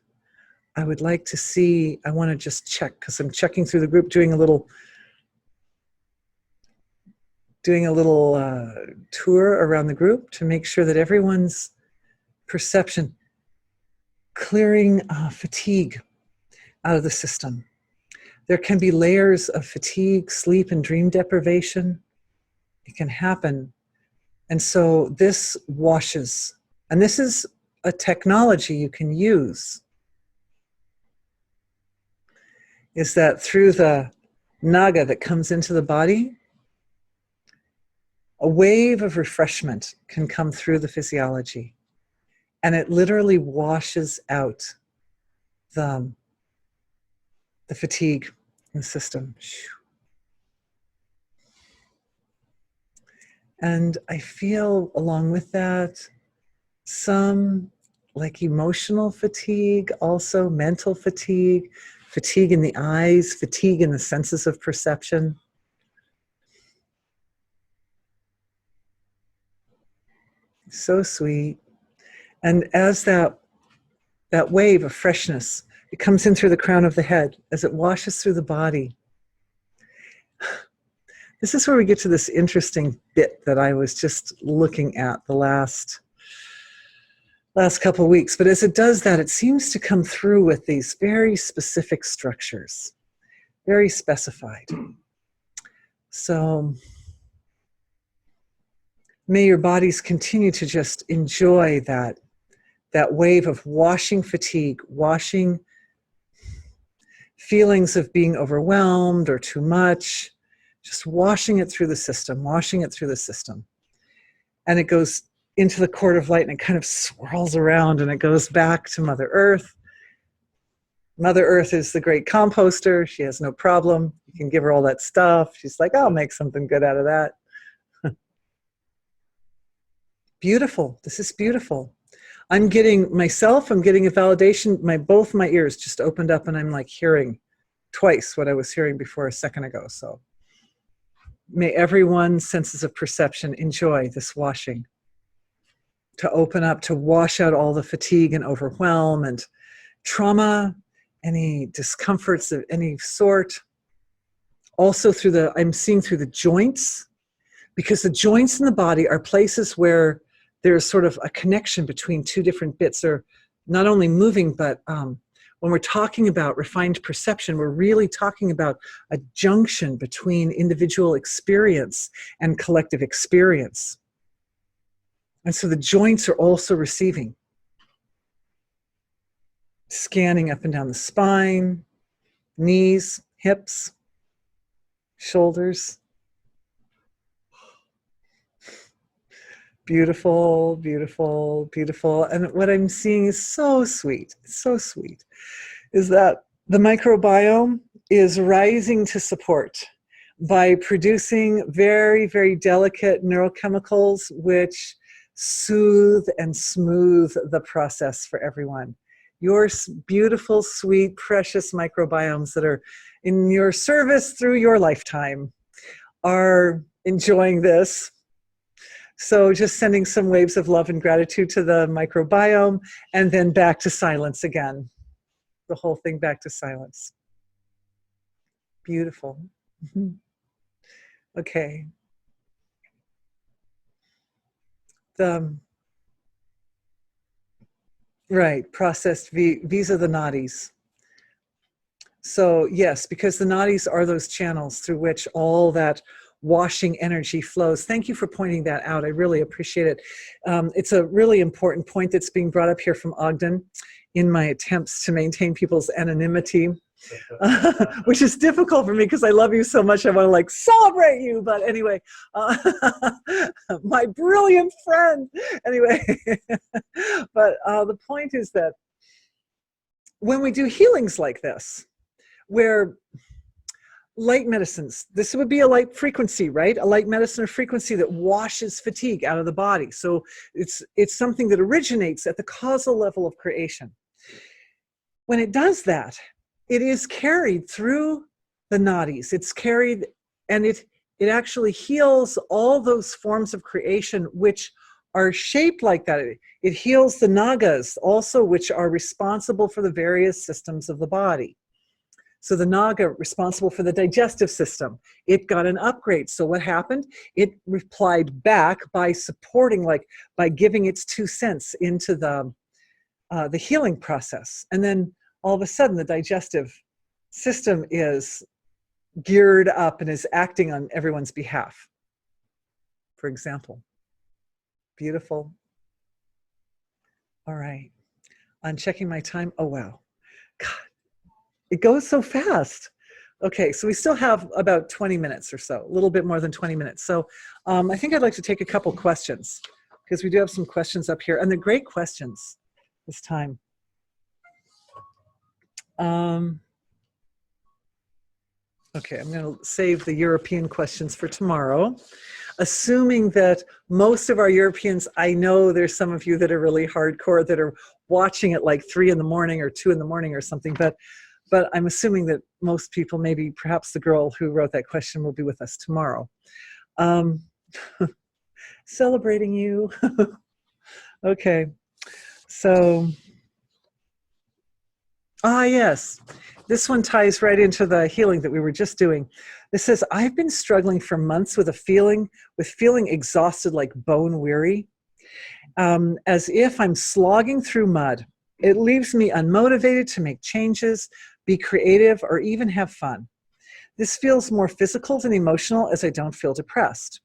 I would like to see, I want to just check, because I'm checking through the group, doing a little tour around the group to make sure that everyone's perception, clearing fatigue out of the system. There can be layers of fatigue, sleep, and dream deprivation. It can happen. And so this washes, and this is a technology you can use, is that through the naga that comes into the body, a wave of refreshment can come through the physiology, and it literally washes out the fatigue in the system. And I feel along with that some like emotional fatigue, also mental fatigue, fatigue in the eyes, fatigue in the senses of perception. So sweet. And as that wave of freshness, it comes in through the crown of the head, as it washes through the body. This is where we get to this interesting bit that I was just looking at the last couple of weeks. But as it does that, it seems to come through with these very specific structures, very specified. So may your bodies continue to just enjoy that wave of washing fatigue, washing feelings of being overwhelmed or too much, just washing it through the system, And it goes into the cord of light, and it kind of swirls around, and it goes back to Mother Earth. Mother Earth is the great composter. She has no problem. You can give her all that stuff. She's like, I'll make something good out of that. Beautiful. This is beautiful. I'm getting a validation. Both my ears just opened up, and I'm like hearing twice what I was hearing before a second ago. So may everyone's senses of perception enjoy this washing, to open up, to wash out all the fatigue and overwhelm and trauma, any discomforts of any sort. Also I'm seeing through the joints, because the joints in the body are places where there's sort of a connection between two different bits, or not only moving, but when we're talking about refined perception, we're really talking about a junction between individual experience and collective experience. And so the joints are also receiving, scanning up and down the spine, knees, hips, shoulders. Beautiful, beautiful, beautiful. And what I'm seeing is so sweet, is that the microbiome is rising to support by producing very, very delicate neurochemicals which soothe and smooth the process for everyone. Your beautiful, sweet, precious microbiomes that are in your service through your lifetime are enjoying this. So just sending some waves of love and gratitude to the microbiome, and then back to silence again. The whole thing back to silence. Beautiful. Okay. Right, processed these are the nadis. So yes, because the nadis are those channels through which all that washing energy flows. Thank you for pointing that out. I really appreciate it. It's a really important point that's being brought up here from Ogden in my attempts to maintain people's anonymity, which is difficult for me because I love you so much. I want to like celebrate you. But anyway, my brilliant friend. Anyway, but the point is that when we do healings like this, where light medicines, this would be a light frequency, right? A light medicine or frequency that washes fatigue out of the body. So it's something that originates at the causal level of creation. When it does that, it is carried through the nadis. It's carried, and it actually heals all those forms of creation which are shaped like that. It heals the nagas also, which are responsible for the various systems of the body. So the naga responsible for the digestive system, it got an upgrade. So what happened? It replied back by supporting, like by giving its 2 cents into the healing process. And then all of a sudden the digestive system is geared up and is acting on everyone's behalf, for example. Beautiful. All right. I'm checking my time. Oh, wow. God. It goes so fast. Okay, so we still have about 20 minutes or so, a little bit more than 20 minutes. So I think I'd like to take a couple questions because we do have some questions up here, and they're great questions this time. Okay, I'm going to save the European questions for tomorrow, assuming that most of our Europeans, I know there's some of you that are really hardcore that are watching at like 3 in the morning or 2 in the morning or something, but I'm assuming that most people, maybe perhaps the girl who wrote that question, will be with us tomorrow. Celebrating you. Okay, so, yes, this one ties right into the healing that we were just doing. This says, I've been struggling for months with feeling exhausted, like bone weary, as if I'm slogging through mud. It leaves me unmotivated to make changes, be creative, or even have fun. This feels more physical than emotional, as I don't feel depressed.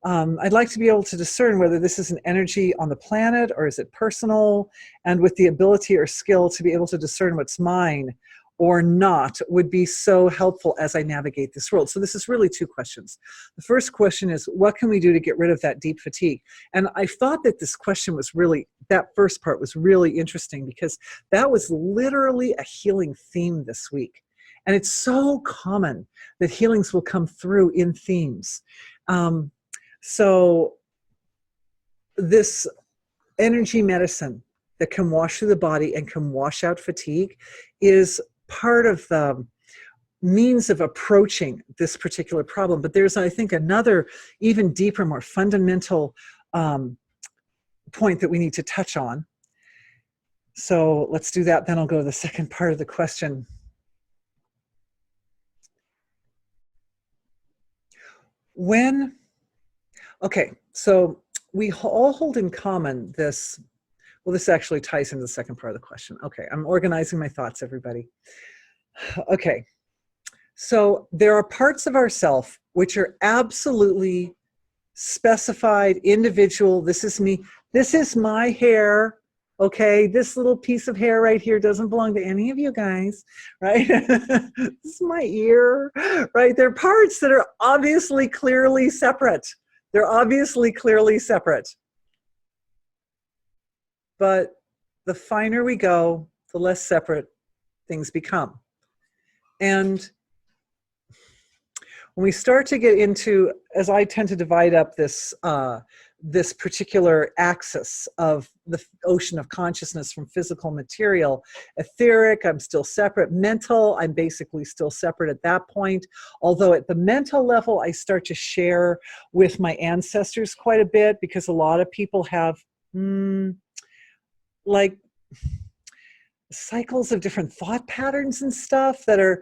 I'd like to be able to discern whether this is an energy on the planet or is it personal, and with the ability or skill to be able to discern what's mine or not would be so helpful as I navigate this world. So this is really 2 questions. The first question is, what can we do to get rid of that deep fatigue? And I thought that this question was really, that first part was really interesting because that was literally a healing theme this week. And it's so common that healings will come through in themes. So this energy medicine that can wash through the body and can wash out fatigue is part of the means of approaching this particular problem. But there's, I think, another even deeper, more fundamental point that we need to touch on. So let's do that. Then I'll go to the second part of the question. Okay, so we all hold in common this. Well, this actually ties into the second part of the question. Okay, I'm organizing my thoughts, everybody. Okay, so there are parts of ourself which are absolutely specified, individual. This is me. This is my hair. Okay, this little piece of hair right here doesn't belong to any of you guys, right? This is my ear, right? There are parts that are obviously, clearly separate. They're obviously clearly separate. But the finer we go, the less separate things become. And when we start to get into, as I tend to divide up this this particular axis of the ocean of consciousness from physical, material, etheric, I'm still separate, mental, I'm basically still separate at that point. Although at the mental level, I start to share with my ancestors quite a bit, because a lot of people have like cycles of different thought patterns and stuff that are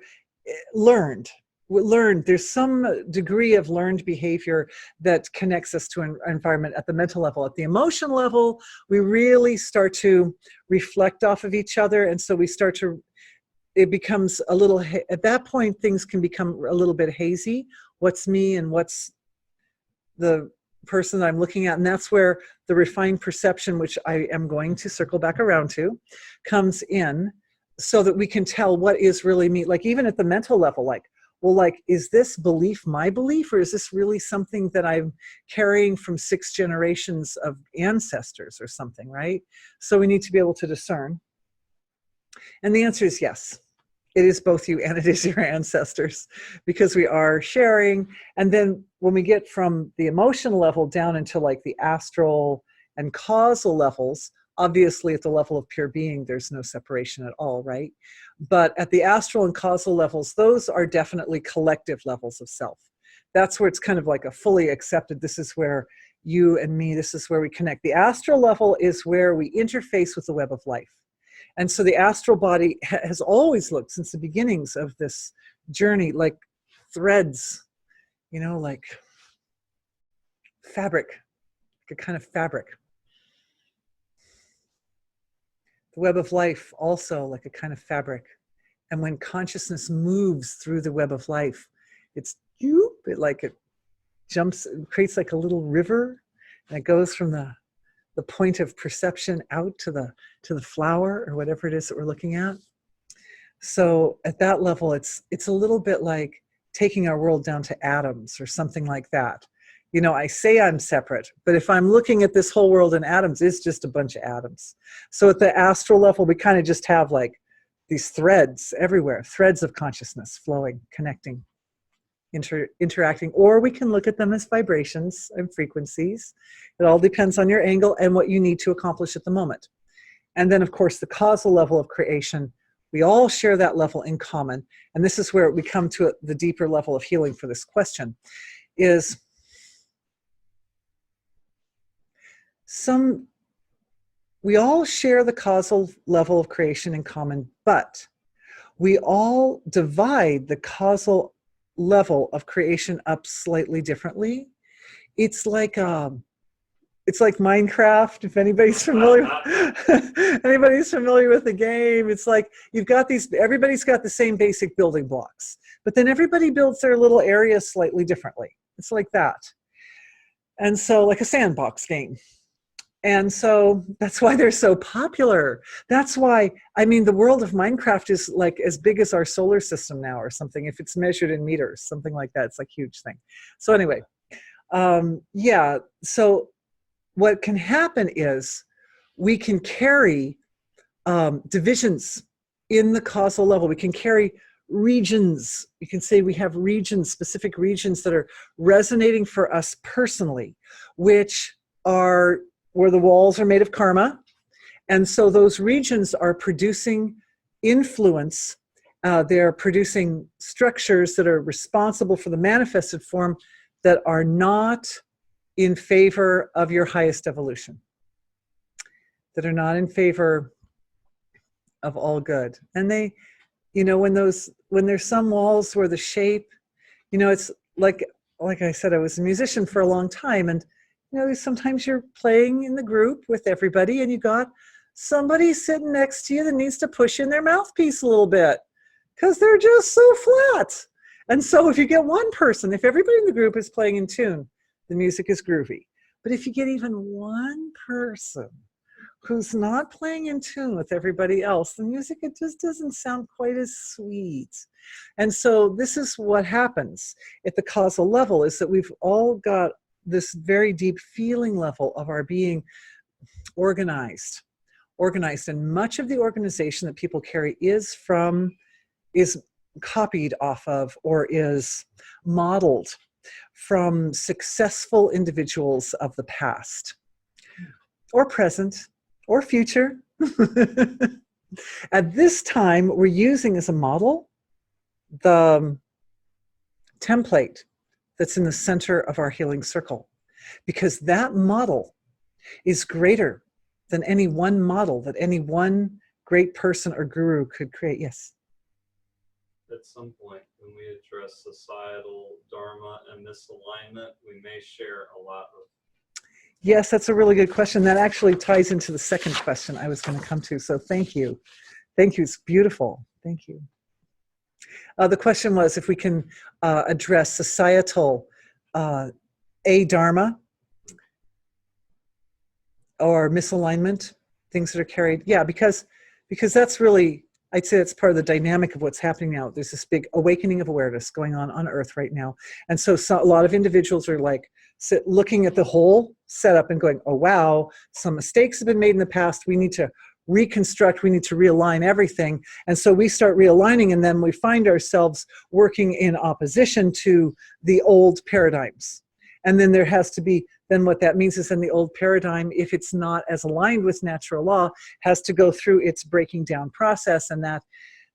learned. There's some degree of learned behavior that connects us to an environment at the mental level. At the emotion level, we really start to reflect off of each other, and so we start to, it becomes a little, at that point things can become a little bit hazy. What's me and what's the person that I'm looking at? And that's where the refined perception, which I am going to circle back around to, comes in, so that we can tell what is really me. Like even at the mental level, like, well, like, is this belief my belief, or is this really something that I'm carrying from 6 generations of ancestors or something, right? So we need to be able to discern. And the answer is yes. It is both you and it is your ancestors, because we are sharing. And then when we get from the emotional level down into like the astral and causal levels, obviously at the level of pure being, there's no separation at all, right? But at the astral and causal levels, those are definitely collective levels of self. That's where it's kind of like a fully accepted, this is where you and me, this is where we connect. The astral level is where we interface with the web of life. And so the astral body has always looked, since the beginnings of this journey, like threads, you know, like fabric, like a kind of fabric. The web of life also like a kind of fabric. And when consciousness moves through the web of life, it jumps, it creates like a little river, and it goes from the point of perception out to the flower, or whatever it is that we're looking at. So at that level, it's a little bit like taking our world down to atoms or something like that. You know, I say I'm separate, but if I'm looking at this whole world in atoms, it's just a bunch of atoms. So at the astral level, we kind of just have like these threads everywhere, threads of consciousness flowing, connecting, interacting, or we can look at them as vibrations and frequencies. It all depends on your angle and what you need to accomplish at the moment. And then, of course, the causal level of creation, we all share that level in common. And this is where we come to the deeper level of healing for this question, is we all share the causal level of creation in common, but we all divide the causal level of creation up slightly differently. It's like Minecraft, if anybody's familiar with the game. It's like you've got everybody's got the same basic building blocks, but then everybody builds their little area slightly differently. It's like that. And so, like a sandbox game. And so that's why they're so popular. That's why, I mean, the world of Minecraft is like as big as our solar system now or something, if it's measured in meters, something like that. It's like a huge thing. So anyway, yeah, so what can happen is we can carry divisions in the causal level. We can carry regions. You can say we have regions, specific regions that are resonating for us personally, which are where the walls are made of karma. And so those regions are producing influence. They're producing structures that are responsible for the manifested form that are not in favor of your highest evolution, that are not in favor of all good. And they, you know, when there's some walls where the shape, you know, it's like I said, I was a musician for a long time, and you know, sometimes you're playing in the group with everybody and you got somebody sitting next to you that needs to push in their mouthpiece a little bit because they're just so flat. And so if you get one person, if everybody in the group is playing in tune, the music is groovy. But if you get even one person who's not playing in tune with everybody else, the music, it just doesn't sound quite as sweet. And so this is what happens at the causal level, is that we've all got this very deep feeling level of our being organized, and much of the organization that people carry is copied off of or is modeled from successful individuals of the past or present or future. At this time, we're using as a model the template that's in the center of our healing circle, because that model is greater than any one model that any one great person or guru could create. Yes? At some point, when we address societal dharma and misalignment, we may share a lot of. Yes, that's a really good question. That actually ties into the second question I was going to come to. So thank you. Thank you. It's beautiful. Thank you. The question was if we can address societal dharma or misalignment, things that are carried. Yeah, because that's really, I'd say that's part of the dynamic of what's happening now. There's this big awakening of awareness going on Earth right now. And so a lot of individuals are like looking at the whole setup and going, oh, wow, some mistakes have been made in the past. We need to reconstruct, we need to realign everything. And so we start realigning, and then we find ourselves working in opposition to the old paradigms. And then there has to be, then what that means is then the old paradigm, if it's not as aligned with natural law, has to go through its breaking down process. And that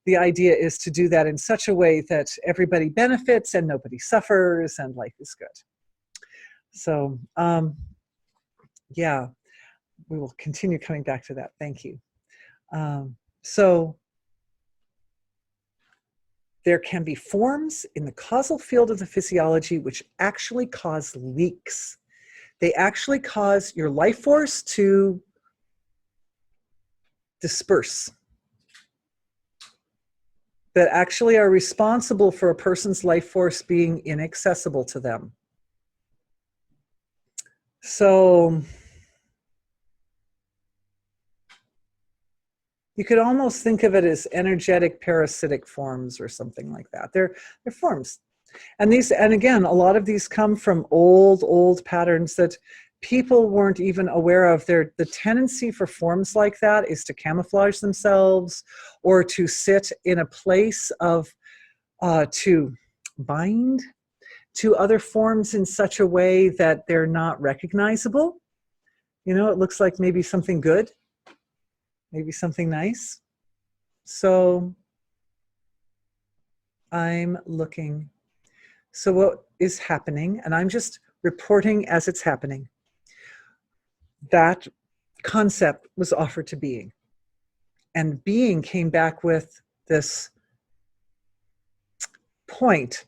the idea is to do that in such a way that everybody benefits and nobody suffers and life is good. So, yeah, we will continue coming back to that. Thank you. So there can be forms in the causal field of the physiology which actually cause leaks. They actually cause your life force to disperse, that actually are responsible for a person's life force being inaccessible to them. So you could almost think of it as energetic parasitic forms or something like that. They're forms. And again, a lot of these come from old patterns that people weren't even aware of. The tendency for forms like that is to camouflage themselves or to sit in a place of, to bind to other forms in such a way that they're not recognizable. You know, it looks like maybe something good, maybe something nice. So I'm looking. So what is happening, and I'm just reporting as it's happening, that concept was offered to being. And being came back with this point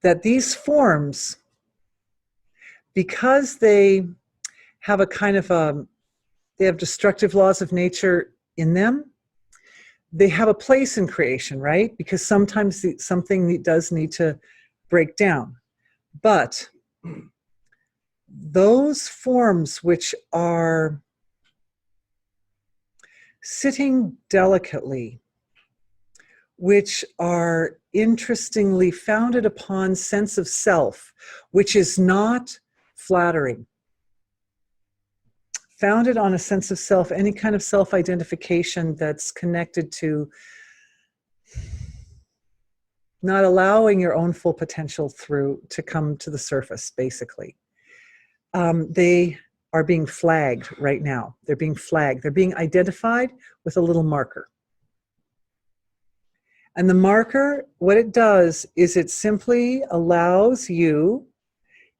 that these forms, because they have a kind of they have destructive laws of nature in them, they have a place in creation, right? Because sometimes something does need to break down. But those forms which are sitting delicately, which are interestingly founded upon sense of self, which is not flattering, founded on a sense of self, any kind of self-identification that's connected to not allowing your own full potential to come to the surface, basically. They are being flagged right now. They're being flagged. They're being identified with a little marker. And the marker, what it does is it simply allows you,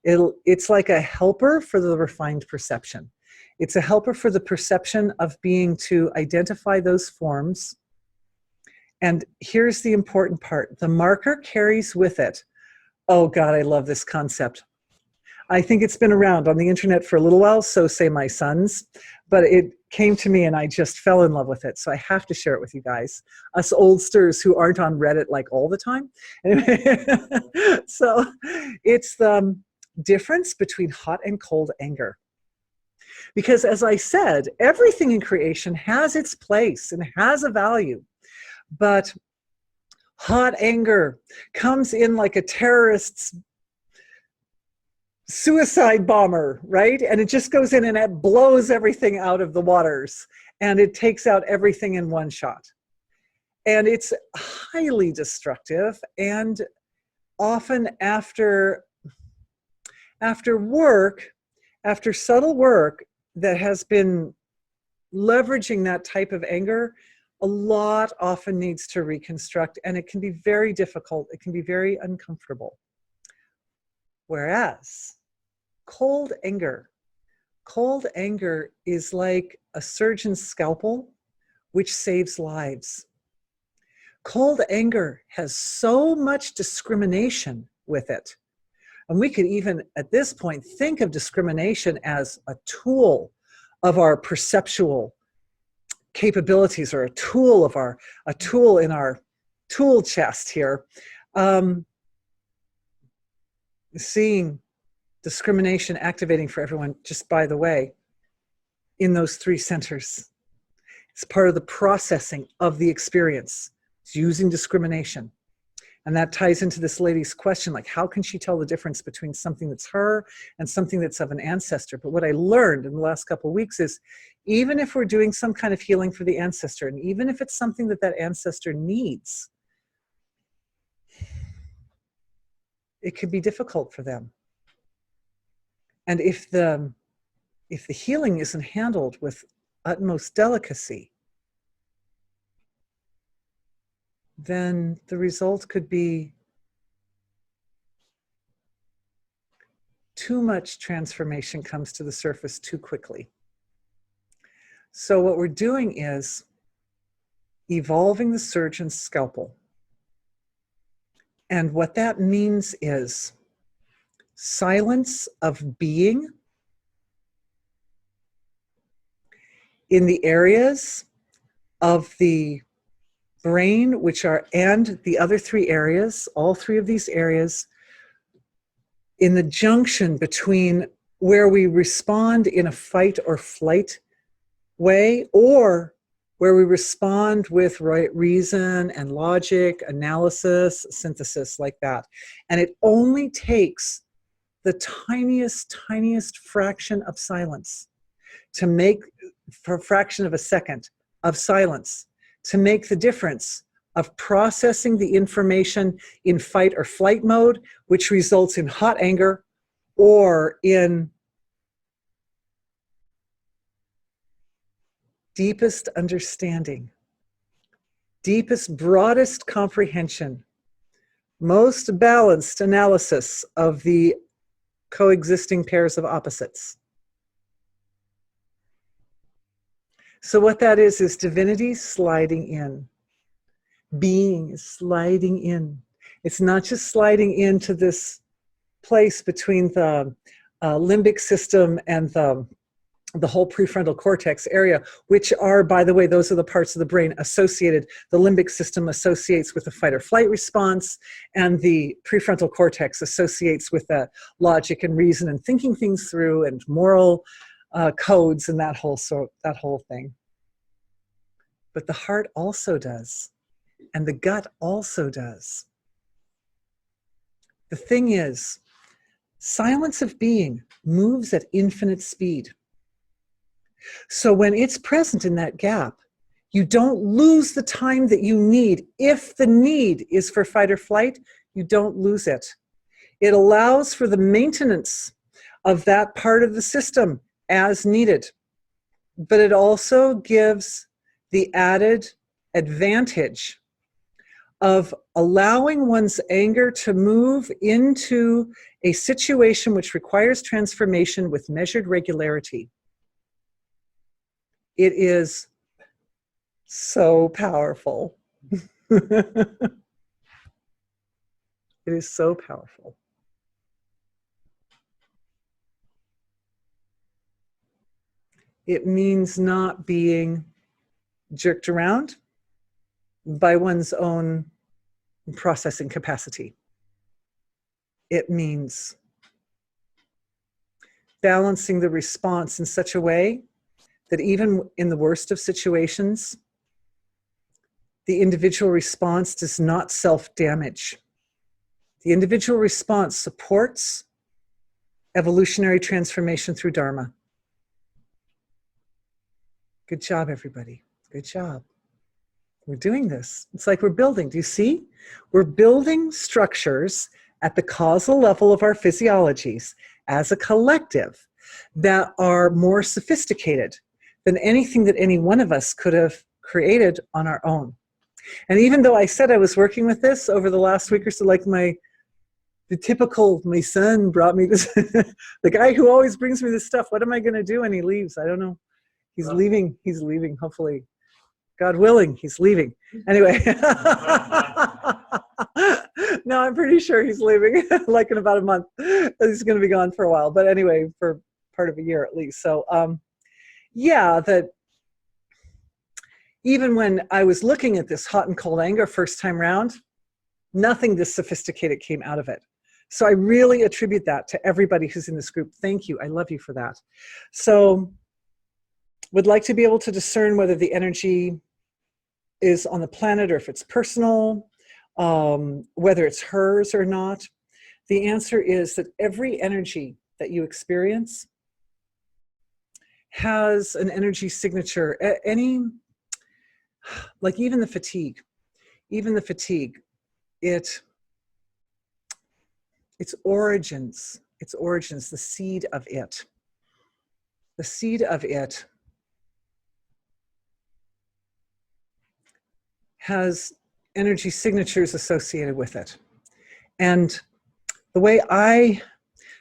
it's like a helper for the refined perception. It's a helper for the perception of being to identify those forms. And here's the important part. The marker carries with it, oh God, I love this concept. I think it's been around on the internet for a little while, so say my sons, but it came to me and I just fell in love with it. So I have to share it with you guys, us oldsters who aren't on Reddit like all the time. So it's the difference between hot and cold anger. Because as I said, everything in creation has its place and has a value. But hot anger comes in like a terrorist's suicide bomber, right? And it just goes in and it blows everything out of the waters, and it takes out everything in one shot. And it's highly destructive, and often after work, after subtle work that has been leveraging that type of anger, a lot often needs to reconstruct, and it can be very difficult. It can be very uncomfortable. Whereas cold anger is like a surgeon's scalpel, which saves lives. Cold anger has so much discrimination with it. And we could even, at this point, think of discrimination as a tool of our perceptual capabilities, or a tool in our tool chest here. Seeing discrimination activating for everyone, just by the way, in those three centers. It's part of the processing of the experience. It's using discrimination. And that ties into this lady's question, like, how can she tell the difference between something that's her and something that's of an ancestor? But what I learned in the last couple of weeks is, even if we're doing some kind of healing for the ancestor, and even if it's something that that ancestor needs, it could be difficult for them. And if the healing isn't handled with utmost delicacy, then the result could be too much transformation comes to the surface too quickly. So what we're doing is evolving the surgeon's scalpel. And what that means is silence of being in the areas of the brain, which are, and the other three areas, all three of these areas, in the junction between where we respond in a fight or flight way, or where we respond with right reason and logic, analysis, synthesis, like that. And it only takes the tiniest fraction of silence to make, for a fraction of a second of silence, to make the difference of processing the information in fight or flight mode, which results in hot anger, or in deepest understanding, deepest, broadest comprehension, most balanced analysis of the coexisting pairs of opposites. So what that is divinity sliding in. Being is sliding in. It's not just sliding into this place between the limbic system and the whole prefrontal cortex area, which are, by the way, those are the parts of the brain associated. The limbic system associates with the fight or flight response, and the prefrontal cortex associates with the logic and reason and thinking things through and moral codes and that whole thing. But the heart also does, and the gut also does. The thing is, silence of being moves at infinite speed. So when it's present in that gap, you don't lose the time that you need. If the need is for fight or flight, you don't lose it. It allows for the maintenance of that part of the system as needed. But it also gives the added advantage of allowing one's anger to move into a situation which requires transformation with measured regularity. It is so powerful. It is so powerful. It means not being jerked around by one's own processing capacity. It means balancing the response in such a way that even in the worst of situations, the individual response does not self-damage. The individual response supports Evolutionary transformation through Dharma. Good job, everybody. Good job. We're doing this. It's like we're building. Do you see? We're building structures at the causal level of our physiologies as a collective that are more sophisticated than anything that any one of us could have created on our own. And even though I said I was working with this over the last week or so, like my son brought me this, the guy who always brings me this stuff, what am I going to do when he leaves? I don't know. He's leaving, hopefully. God willing, he's leaving. Anyway. No, I'm pretty sure he's leaving, like in about a month. He's going to be gone for a while. But anyway, for part of a year at least. So, yeah, that even when I was looking at this hot and cold anger first time round, nothing this sophisticated came out of it. So I really attribute that to everybody who's in this group. Thank you. I love you for that. So would like to be able to discern whether the energy is on the planet or if it's personal, whether it's hers or not. The answer is that every energy that you experience has an energy signature. Like even the fatigue, its origins, the seed of it has energy signatures associated with it. And the way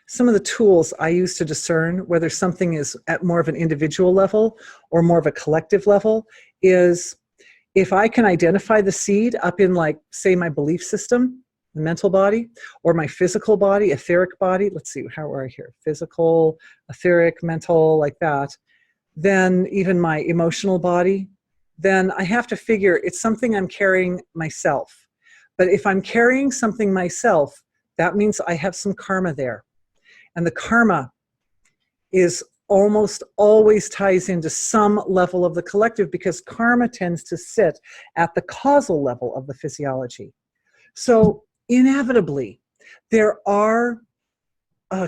some of the tools I use to discern whether something is at more of an individual level or more of a collective level is if I can identify the seed up in, like, say, my belief system, the mental body, or my physical body, etheric body, let's see, how are I here? Physical, etheric, mental, like that. Then even my emotional body, then I have to figure it's something I'm carrying myself. But if I'm carrying something myself, that means I have some karma there. And the karma is almost always ties into some level of the collective because karma tends to sit at the causal level of the physiology. So inevitably, there are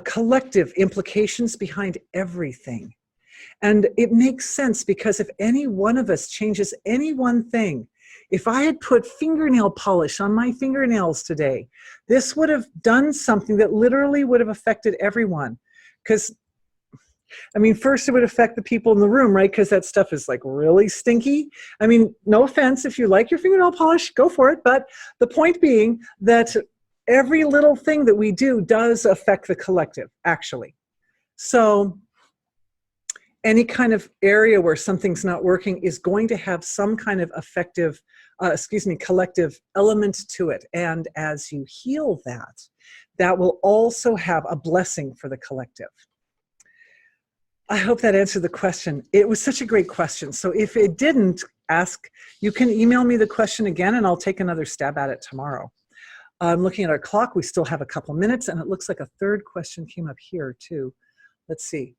collective implications behind everything. And it makes sense because if any one of us changes any one thing, if I had put fingernail polish on my fingernails today, this would have done something that literally would have affected everyone. Because, I mean, first it would affect the people in the room, right? Because that stuff is like really stinky. I mean, no offense, if you like your fingernail polish, go for it. But the point being that every little thing that we do does affect the collective, actually. So any kind of area where something's not working is going to have some kind of collective element to it. And as you heal that, that will also have a blessing for the collective. I hope that answered the question. It was such a great question. So if it didn't, you can email me the question again and I'll take another stab at it tomorrow. I'm looking at our clock. We still have a couple minutes and it looks like a third question came up here too. Let's see.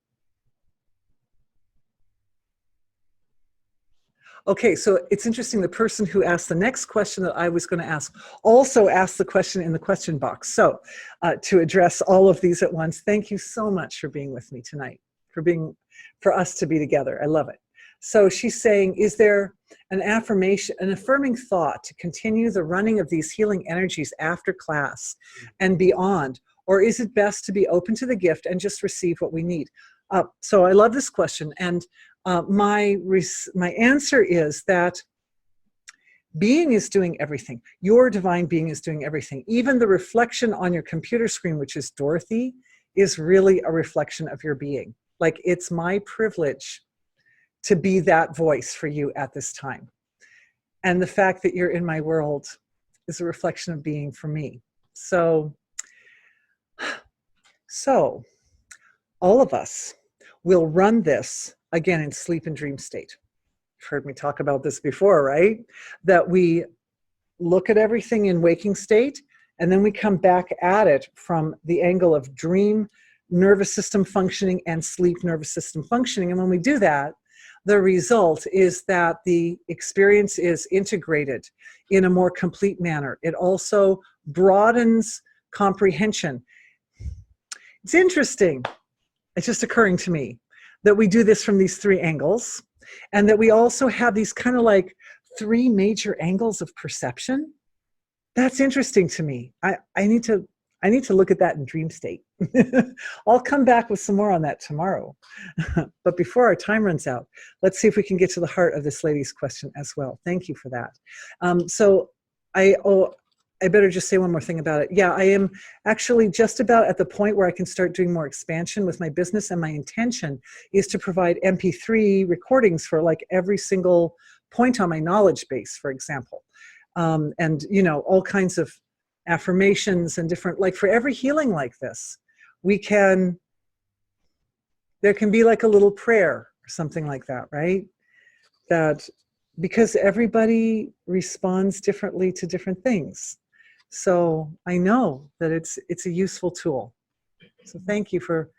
Okay, so it's interesting. The person who asked the next question that I was going to ask also asked the question in the question box. So to address all of these at once, thank you so much for being with me tonight, for us to be together. I love it. So she's saying, is there an affirmation, an affirming thought to continue the running of these healing energies after class and beyond? Or is it best to be open to the gift and just receive what we need? So I love this question. And my answer is that being is doing everything. Your divine being is doing everything. Even the reflection on your computer screen, which is Dorothy, is really a reflection of your being. Like, it's my privilege to be that voice for you at this time. And the fact that you're in my world is a reflection of being for me. So all of us will run this again in sleep and dream state. You've heard me talk about this before, right? That we look at everything in waking state and then we come back at it from the angle of dream nervous system functioning and sleep nervous system functioning. And when we do that, the result is that the experience is integrated in a more complete manner. It also broadens comprehension. It's interesting. It's just occurring to me that we do this from these three angles, and that we also have these kind of like three major angles of perception. That's interesting to me. I need to look at that in dream state. I'll come back with some more on that tomorrow. But before our time runs out, let's see if we can get to the heart of this lady's question as well. Thank you for that. So I better just say one more thing about it. Yeah, I am actually just about at the point where I can start doing more expansion with my business, and my intention is to provide MP3 recordings for like every single point on my knowledge base, for example. And, you know, all kinds of affirmations and different, like for every healing like this, there can be like a little prayer or something like that, right? That because everybody responds differently to different things. So I know that it's a useful tool. So thank you for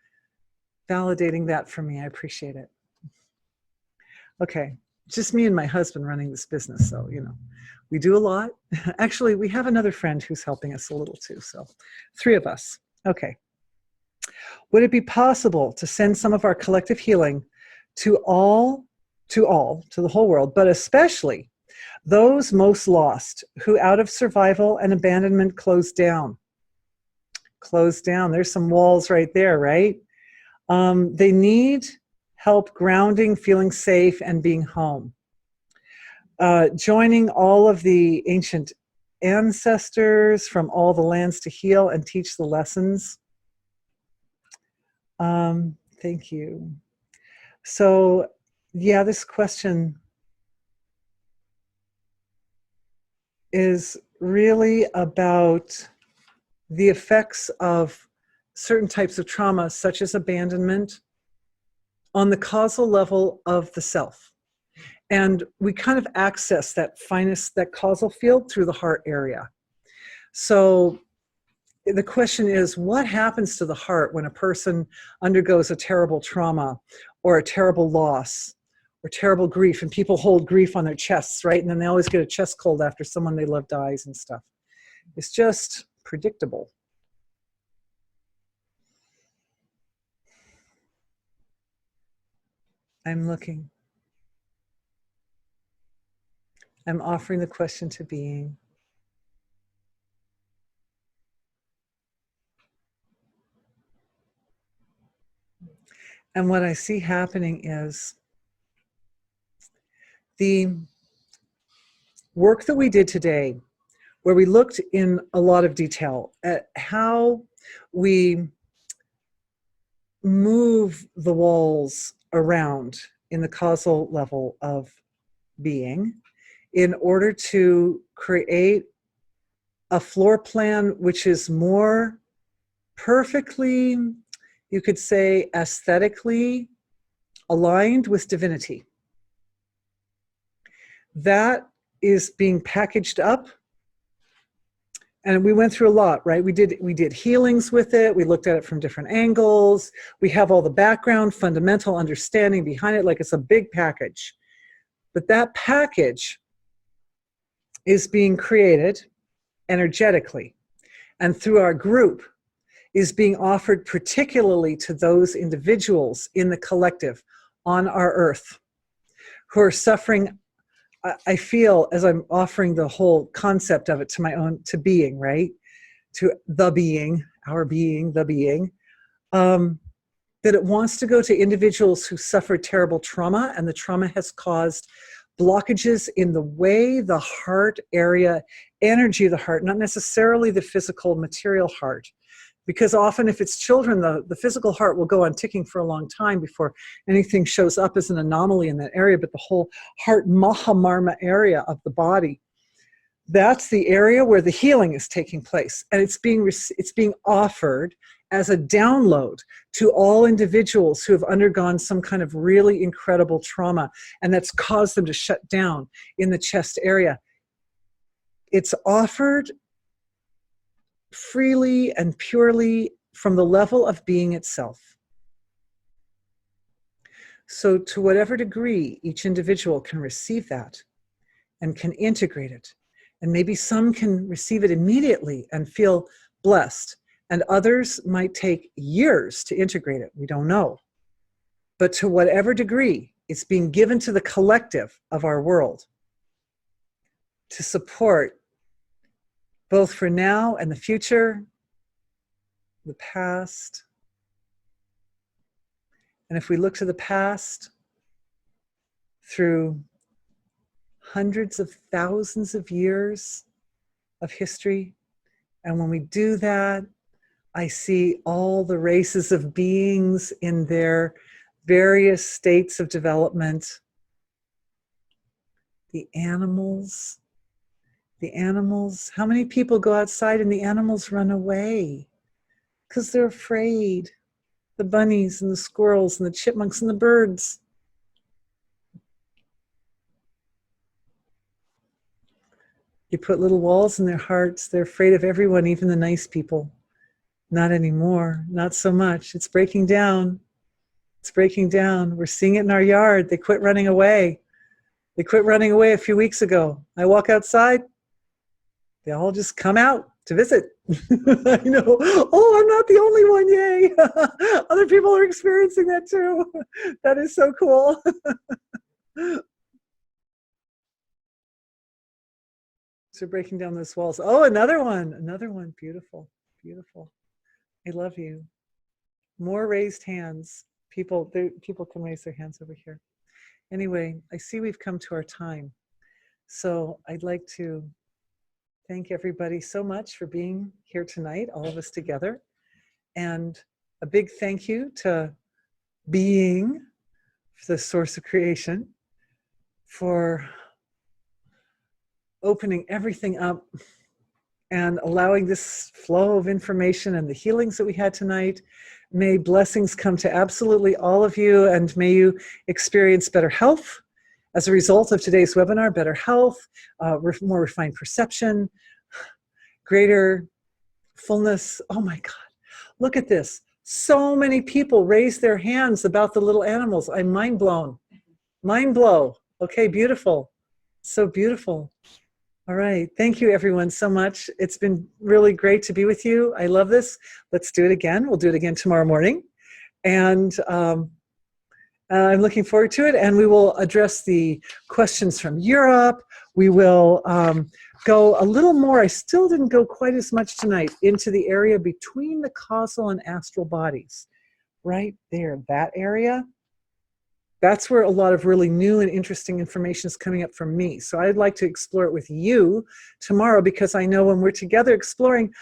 validating that for me. I appreciate it. Okay, just me and my husband running this business. So, you know, we do a lot. Actually, we have another friend who's helping us a little too. So 3 of us. Okay. Would it be possible to send some of our collective healing to the whole world, but especially those most lost, who out of survival and abandonment closed down? Closed down. There's some walls right there, right? They need help grounding, feeling safe, and being home. Joining all of the ancient ancestors from all the lands to heal and teach the lessons. Thank you. So, yeah, this question is really about the effects of certain types of trauma, such as abandonment, on the causal level of the self. And we kind of access that causal field through the heart area. So the question is, what happens to the heart when a person undergoes a terrible trauma or a terrible loss or terrible grief? And people hold grief on their chests, right? And then they always get a chest cold after someone they love dies and stuff. It's just predictable. I'm looking. I'm offering the question to being. And what I see happening is the work that we did today, where we looked in a lot of detail at how we move the walls around in the causal level of being in order to create a floor plan which is more perfectly, you could say, aesthetically aligned with divinity. That is being packaged up. And we went through a lot, right? We did healings with it. We looked at it from different angles. We have all the background, fundamental understanding behind it, like it's a big package. But that package is being created energetically, and through our group is being offered particularly to those individuals in the collective on our earth who are suffering. I feel, as I'm offering the whole concept of it to being, right? To the being, our being, the being, that it wants to go to individuals who suffered terrible trauma, and the trauma has caused blockages in the way the heart area, energy of the heart, not necessarily the physical material heart. Because often if it's children, the physical heart will go on ticking for a long time before anything shows up as an anomaly in that area, but the whole heart mahamarma area of the body, that's the area where the healing is taking place. And it's being offered as a download to all individuals who have undergone some kind of really incredible trauma, and that's caused them to shut down in the chest area. It's offered freely and purely from the level of being itself. So to whatever degree each individual can receive that and can integrate it, and maybe some can receive it immediately and feel blessed, And others might take years to integrate it. We don't know. But to whatever degree, it's being given to the collective of our world to support both for now and the future, the past. And if we look to the past through hundreds of thousands of years of history, and when we do that, I see all the races of beings in their various states of development. The animals, how many people go outside and the animals run away because they're afraid? The bunnies and the squirrels and the chipmunks and the birds. You put little walls in their hearts. They're afraid of everyone, even the nice people. Not anymore, not so much. It's breaking down. It's breaking down. We're seeing it in our yard. They quit running away. They quit running away a few weeks ago. I walk outside, they all just come out to visit. I know, oh, I'm not the only one, yay. Other people are experiencing that too. That is so cool. So breaking down those walls. Oh, another one, beautiful, beautiful. I love you. More raised hands. People can raise their hands over here. Anyway, I see we've come to our time. So I'd like to thank everybody so much for being here tonight, all of us together. And a big thank you to Being, the source of creation, for opening everything up and allowing this flow of information and the healings that we had tonight. May blessings come to absolutely all of you, and may you experience better health as a result of today's webinar, better health, more refined perception, greater fullness. Oh my God, look at this. So many people raise their hands about the little animals. I'm mind blown. Mind blow. Okay, beautiful. So beautiful. All right. Thank you, everyone, so much. It's been really great to be with you. I love this. Let's do it again. We'll do it again tomorrow morning. And I'm looking forward to it. And we will address the questions from Europe. We will go a little more. I still didn't go quite as much tonight into the area between the causal and astral bodies. Right there, that area. That's where a lot of really new and interesting information is coming up from me. So I'd like to explore it with you tomorrow, because I know when we're together exploring,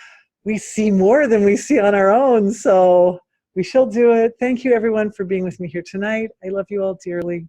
we see more than we see on our own. So we shall do it. Thank you, everyone, for being with me here tonight. I love you all dearly.